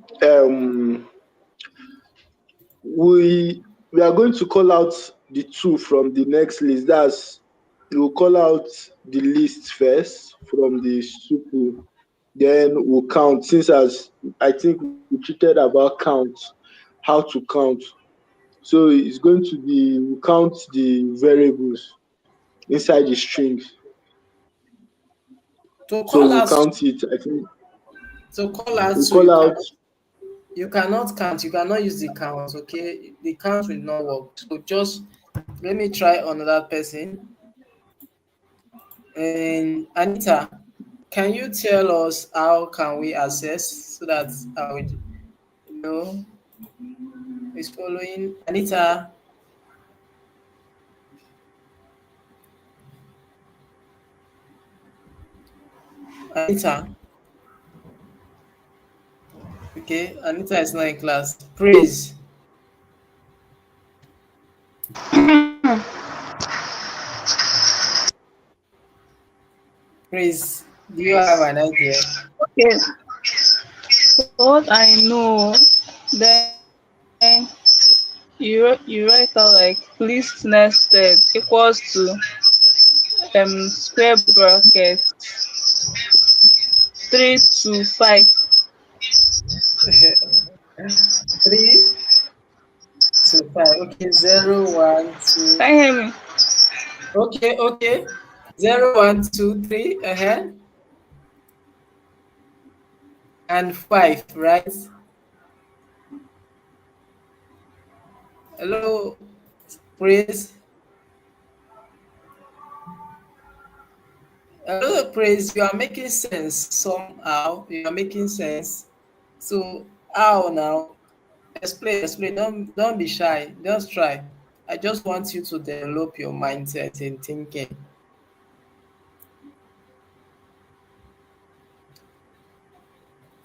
we are going to call out the two from the next list. That's we will call out the list first from the tuple. Then we'll count since as I think we treated about count, how to count. So it's going to be we count the variables inside the strings. To So call we'll out count it. I think to call out we'll two, call out you cannot count. You cannot use the count. Okay, the count will not work. So just let me try another person. And Anita, can you tell us how can we access so that I would know is following Anita? Anita, okay. Anita is not in class. Praise, praise. Do you have an idea? Okay, what I know, then you write out like list nested equals to square bracket 3 to 5. 3 to 5. Okay, 0, 1, 2. Can you hear me? Okay. 0, 1, 2, 3. Ahead. and 5, right? Hello, Praise. Hello, Praise. You are making sense somehow. You are making sense. So how now? Explain, explain. Don't be shy. Just try. I just want you to develop your mindset in thinking.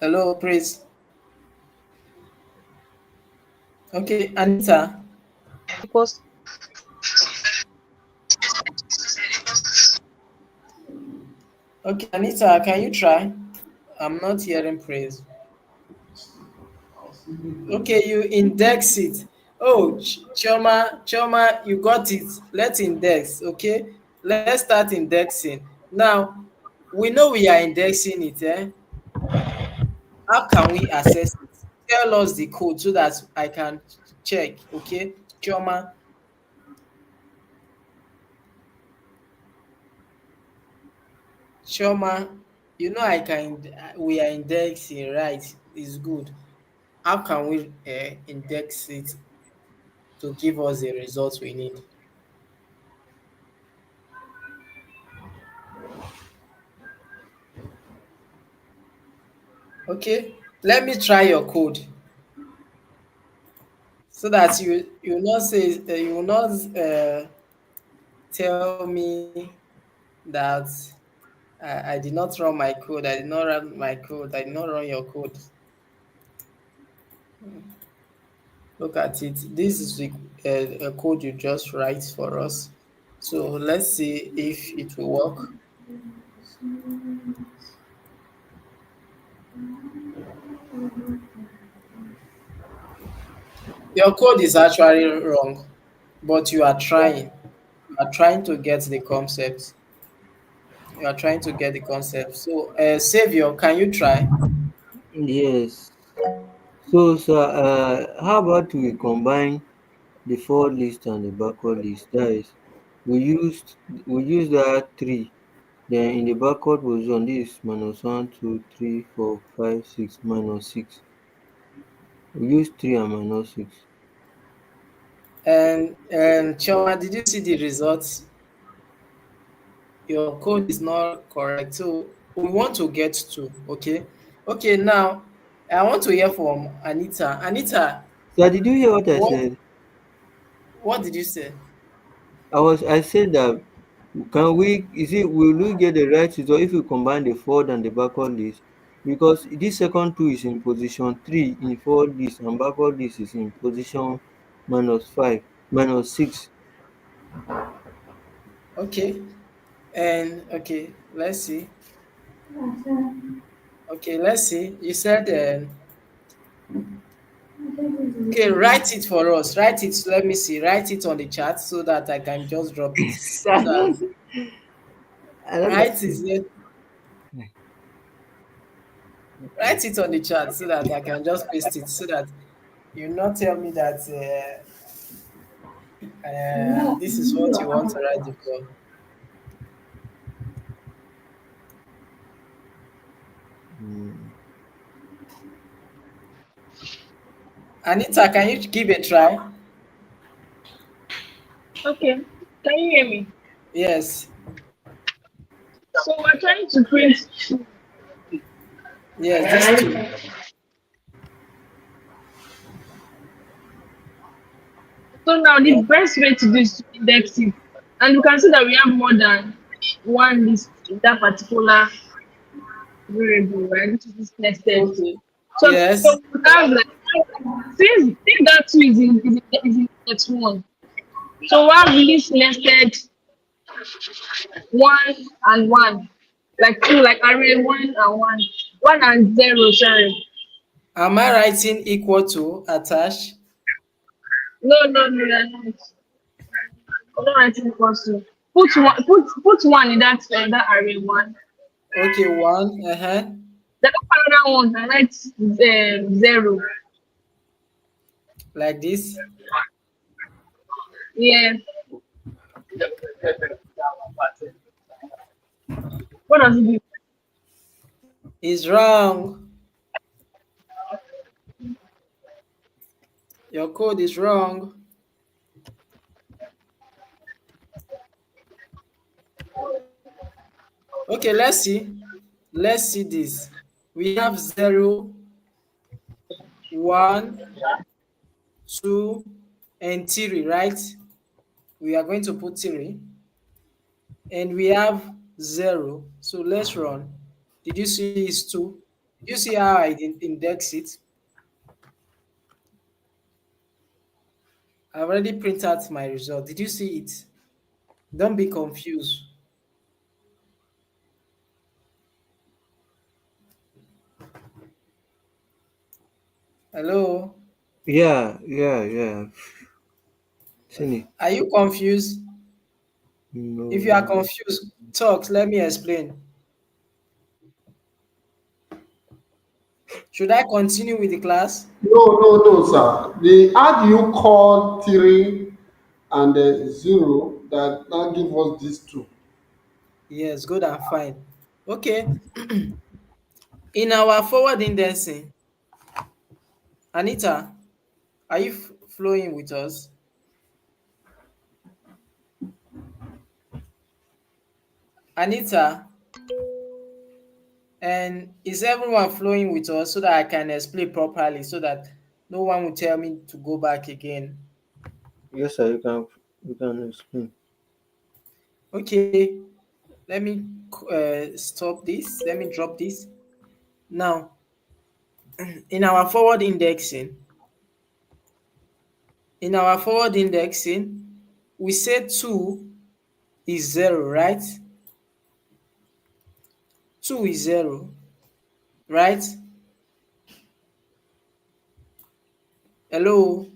Hello, Praise. Okay, Anita. Because Okay, Anita, can you try? I'm not hearing Praise. Okay, you index it. Oh, Choma, Choma, you got it. Let's index, okay? Let's start indexing. Now, we know we are indexing it, eh? How can we access it? Tell us the code so that I can check, okay? Choma, Choma, you know I can, we are indexing, right? It's good. How can we index it to give us the results we need? Okay, let me try your code so that you will not say you will not tell me that I did not run my code. I did not run my code. I did not run your code. Look at it. This is the a code you just write for us. So let's see if it will work. Your code is actually wrong, but you are trying. You are trying to get the concept. You are trying to get the concept. So, Savior, can you try? Yes. So, sir, how about we combine the forward list and the backward list? That is, we used that 3. Then in the backward position, this is minus 1, 2, 3, 4, 5, 6, minus 6. We use 3 and minus 6. And Choma, did you see the results? Your code is not correct. So we want to get to, okay? Okay, now I want to hear from Anita. Anita, So, did you hear what I what said? what did you say? I said that can we is it will we get the right result if we combine the forward and the backward list? Because this second two is in position 3 in forward list and backward list is in position minus 5, minus 6. Okay, and okay, let's see. Okay, let's see. You said okay, write it for us. Write it. Let me see. Write it on the chat so that I can just drop it. So So that I don't know. write it. Write it on the chat so that I can just paste it so that you not tell me that this is what you want to write the code. Hmm. Anita, can you give a try? okay, can you hear me? Yes, So we're trying to create. yes, these two. So now Yeah. the best way to do is to index it, and you can see that we have more than one list in that particular variable, right? Which is nested. Okay. So Yes. we have like since that two is in index one. So we have list nested one and one, like two, like array one and zero. Sorry, Am I writing equal to attached? no, no. I'm not writing equals to. Put one in that array one. Okay, one. Then another one, I write zero. Like this. Yeah. What does it do? Is wrong. Your code is wrong. Okay, let's see. Let's see this. We have 0, 1, 2, and 3, right? We are going to put 3. And we have 0. So let's run. Did you see it's 2? Did you see how I index it? I already printed out my result. Did you see it? Don't be confused. Hello? Yeah, yeah, yeah. Seen it. Are you confused? If you are No. confused, talk. Let me explain. Should I continue with the class? No, no, no, sir. How do you call three and zero that now give us these two? Yes, good and fine. Okay. In our forward indexing, Anita, are you flowing with us? Anita, and is everyone flowing with us so that I can explain properly so that no one will tell me to go back again? Yes, sir. You can explain. Okay, let me stop this. Let me drop this. Now, in our forward indexing, we say 2 is 0, right? 2 is 0, right? Hello?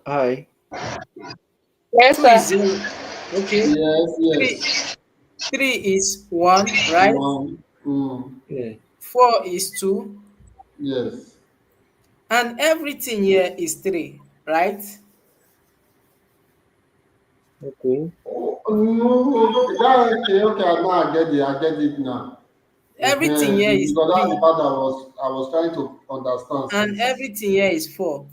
Hi. Yes, 2 is sir. 0. Okay. Yes, 3, yes. 3 is 1, right? One. Mm, Yeah. 4 is 2. yes. And everything here is 3, right? Okay. Oh, no, that, okay, okay. Now I get it. I get it now. Everything here is Because that's the 3. part I was trying to understand And since. everything here is 4.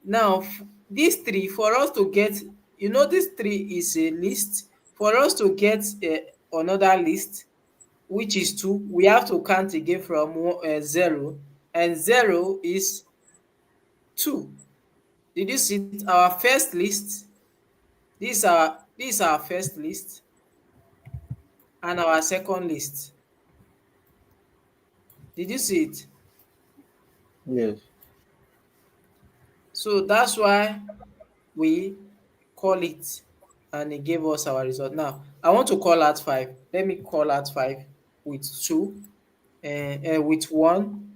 Now, this 3, for us to get, this 3 is a list. For us to get another list, which is 2, we have to count again from 0. And 0 is 2. Did you see it? Our first list? This is our first list and our second list. Did you see it? Yes. So that's why we call it and it gave us our result. Now, I want to call out 5. Let me call out 5 with 2 and with 1.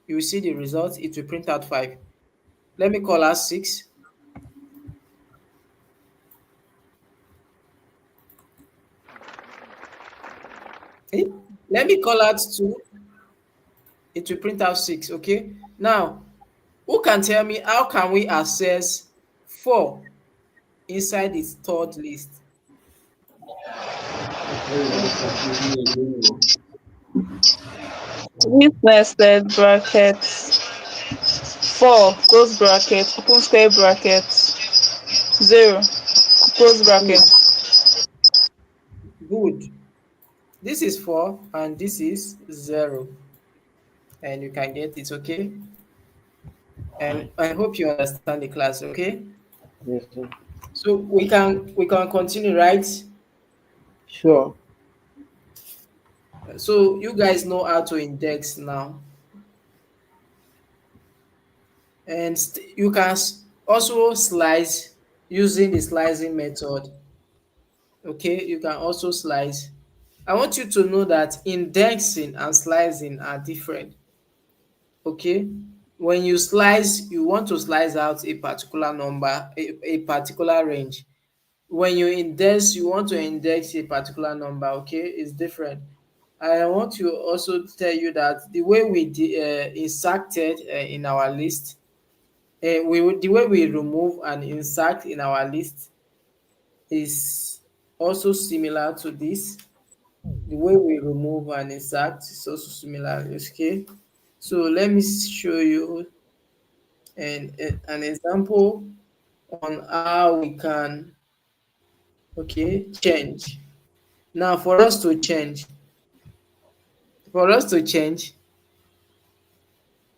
You will see the result. It will print out 5. Let me call out 6. Eh? Let me call out 2. It will print out 6. Okay. Now, who can tell me how can we access 4 inside its third list? Very confusing again. Oh. This nested brackets 4 close bracket open square bracket 0 close Good. bracket. Good. This is 4 and this is 0. And you can get it, okay? And I hope you understand the class, okay? Yes, sir. So we can continue, right? Sure. So you guys know how to index now. And you can also slice using the slicing method. Okay, you can also slice. I want you to know that indexing and slicing are different. Okay, when you slice, you want to slice out a particular number, a particular range. When you index, you want to index a particular number. Okay, it's different. I want to also tell you that the way we inserted in our list, the way we remove and insert in our list is also similar to this. The way we remove and insert is also similar. Okay, so let me show you and an example on how we can, okay, change. Now for us to change,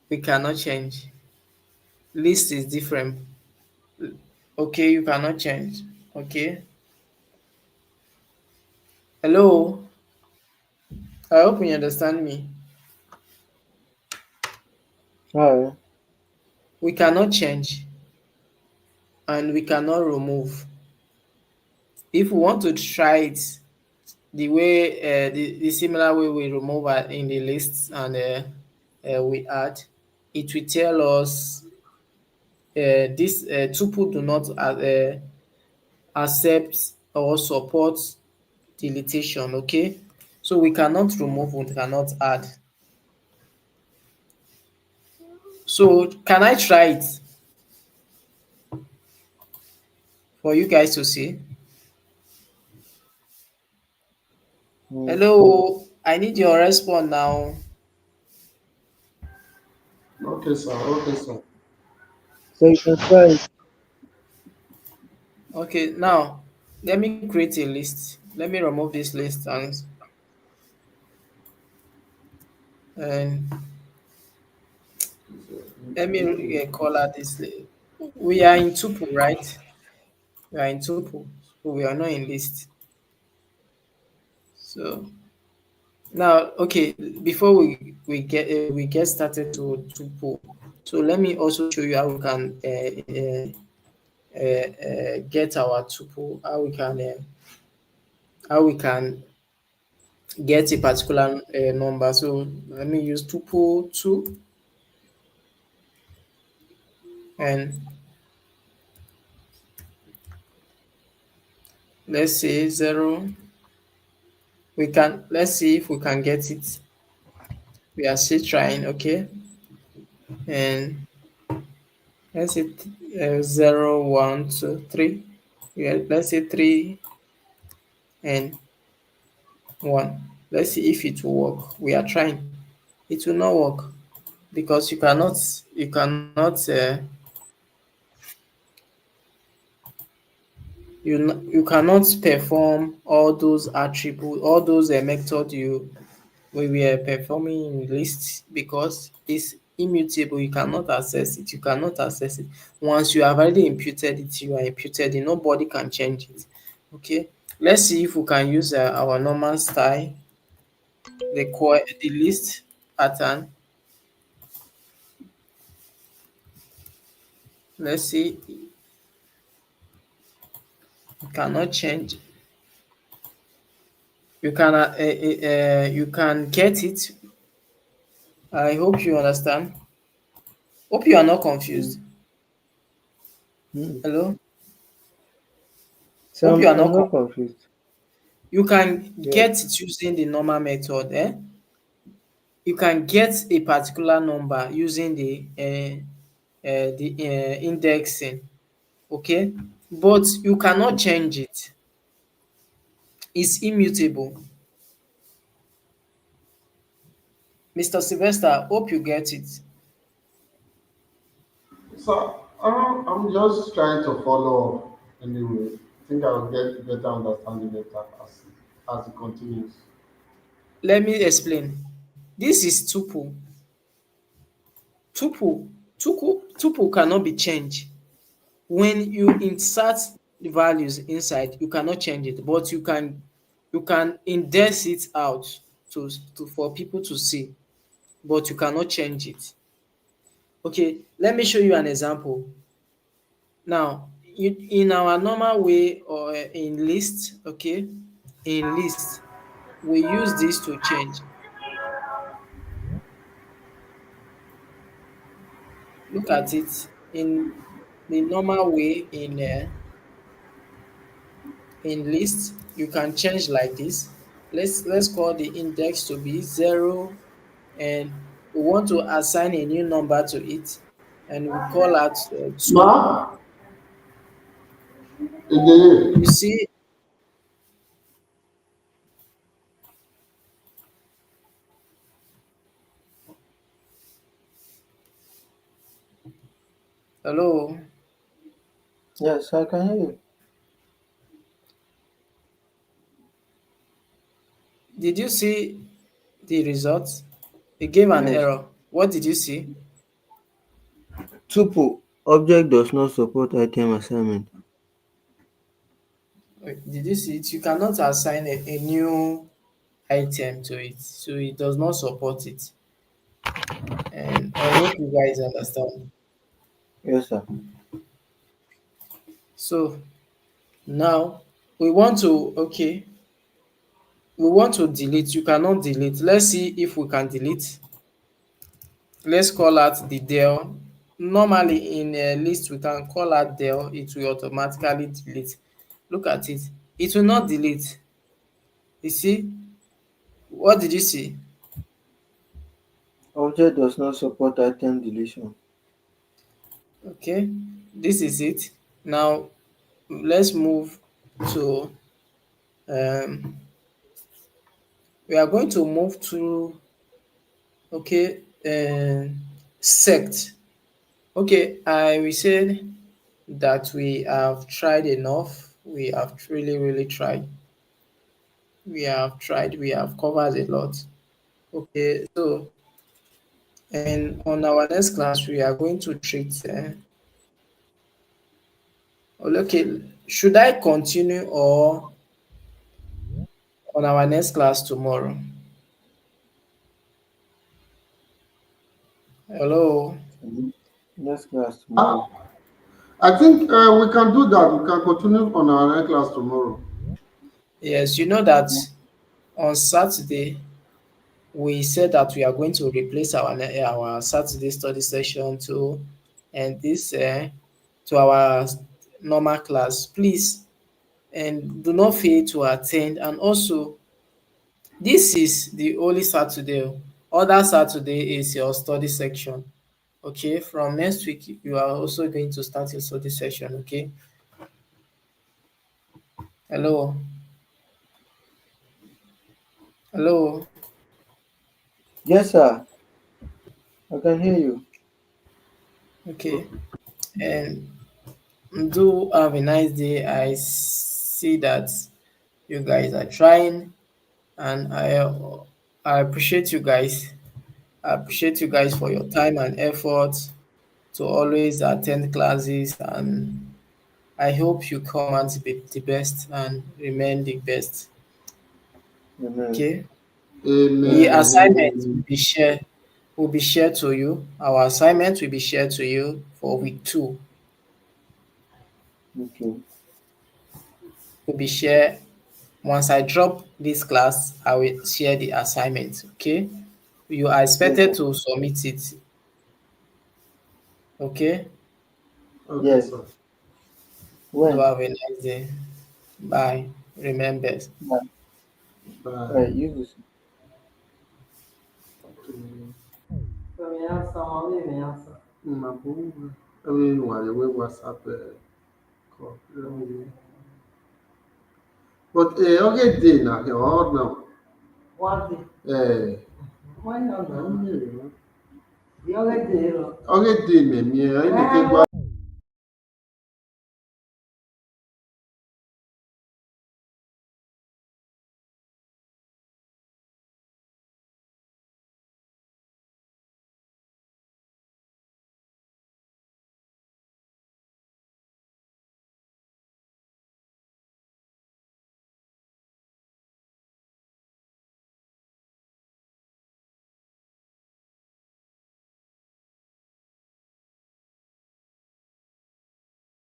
we cannot change. List is different. Okay, you cannot change. Okay. Hello, I hope you understand me. Hi. We cannot change and we cannot remove. If we want to try it the way, the similar way we remove in the list and we add, it will tell us this tuple do not accept or support deletion. Okay, so we cannot remove, we cannot add. So can I try it for you guys to see? Mm. Hello, I need your response now. Okay, sir. Okay, sir. So you can try it. Okay, now let me create a list. Let me remove this list and let me call out this. We are in tuple, right? We are in tuple, so we are not in list. So now, okay, before we get started to tuple, so let me also show you how we can get our tuple, how we can get a particular number. So let me use tuple two, and let's say zero. Let's see if we can get it. We are still trying, okay? And let's say 0, 1, 2, 3. Yeah, let's say 3 and 1. Let's see if it will work. We are trying. It will not work because you cannot perform all those attributes, all those method we were performing in list, because it's immutable. You cannot access it. You cannot access it. Once you have already imputed it, you are imputed it. Nobody can change it. Okay. Let's see if we can use our normal style, the list pattern. Let's see. You cannot change. You can get it. I hope you understand. Hope you are not confused. Mm. Hello. So Hope you are I'm not not confused. confused. You can Yes. get it using the normal method. You can get a particular number using the indexing. Okay, but you cannot change it. It's immutable. Mr. Sylvester, hope you get it. So I'm just trying to follow up anyway. I think I'll get better understanding later as it continues. Let me explain. This is tuple. Tuple, tuple cannot be changed. When you insert the values inside, you cannot change it, but you can index it out for people to see, but you cannot change it. Okay, let me show you an example. Now, in our normal way, or in list, okay, in list, we use this to change. Look at it in the normal way. In list, you can change like this. Let's call the index to be 0, and we want to assign a new number to it, and we call out 2. Ma, again. You see, Hello. Yes, I can hear you. Did you see the results? It gave an Yes. error. What did you see? Tuple object does not support item assignment. Wait, did you see it? You cannot assign a new item to it, so it does not support it. And I hope you guys understand. Yes, sir. So now we want to, okay, we want to delete. You cannot delete. Let's see if we can delete. Let's call out the del. Normally in a list we can call out del, it will automatically delete. Look at it. It will not delete. You see? What did you see? Object does not support item deletion. Okay, this is it. Now let's move to um we are going to move to, okay, sect. Okay, I will say that we have tried enough. We have really tried. We have covered a lot. Okay, so and on our next class we are going to treat okay, should I continue or on our next class tomorrow? Hello. Mhm. Next class Ah, tomorrow. I think we can do that. We can continue on our next class tomorrow. Yes, you know that on Saturday we said that we are going to replace our Saturday study session to and this to our normal class. Please, and do not fail to attend. And also, this is the only Saturday. Other Saturday is your study section. Okay, from next week you are also going to start your study session. Okay. Hello. Hello. Yes, sir. I can hear you. Okay. And do have a nice day. I see that you guys are trying, and I appreciate you guys. I appreciate you guys for your time and effort to always attend classes, and I hope you come out to be the best and remain the best. Amen. Okay. The Amen. Amen. assignment Amen. will be shared to you. Our assignment will be shared to you for week 2. Okay. Will be shared once I drop this class. I will share the assignment. Okay. You are Yes, expected sir. to submit it. Okay. Okay, Yes. sir. Do When? have a nice day. Bye. Remember. Bye. Bye. Right. You. Mabuga. I mean, while you WhatsApp call. But okay, day now. All now. Eh. Okay, day me. Me. I need to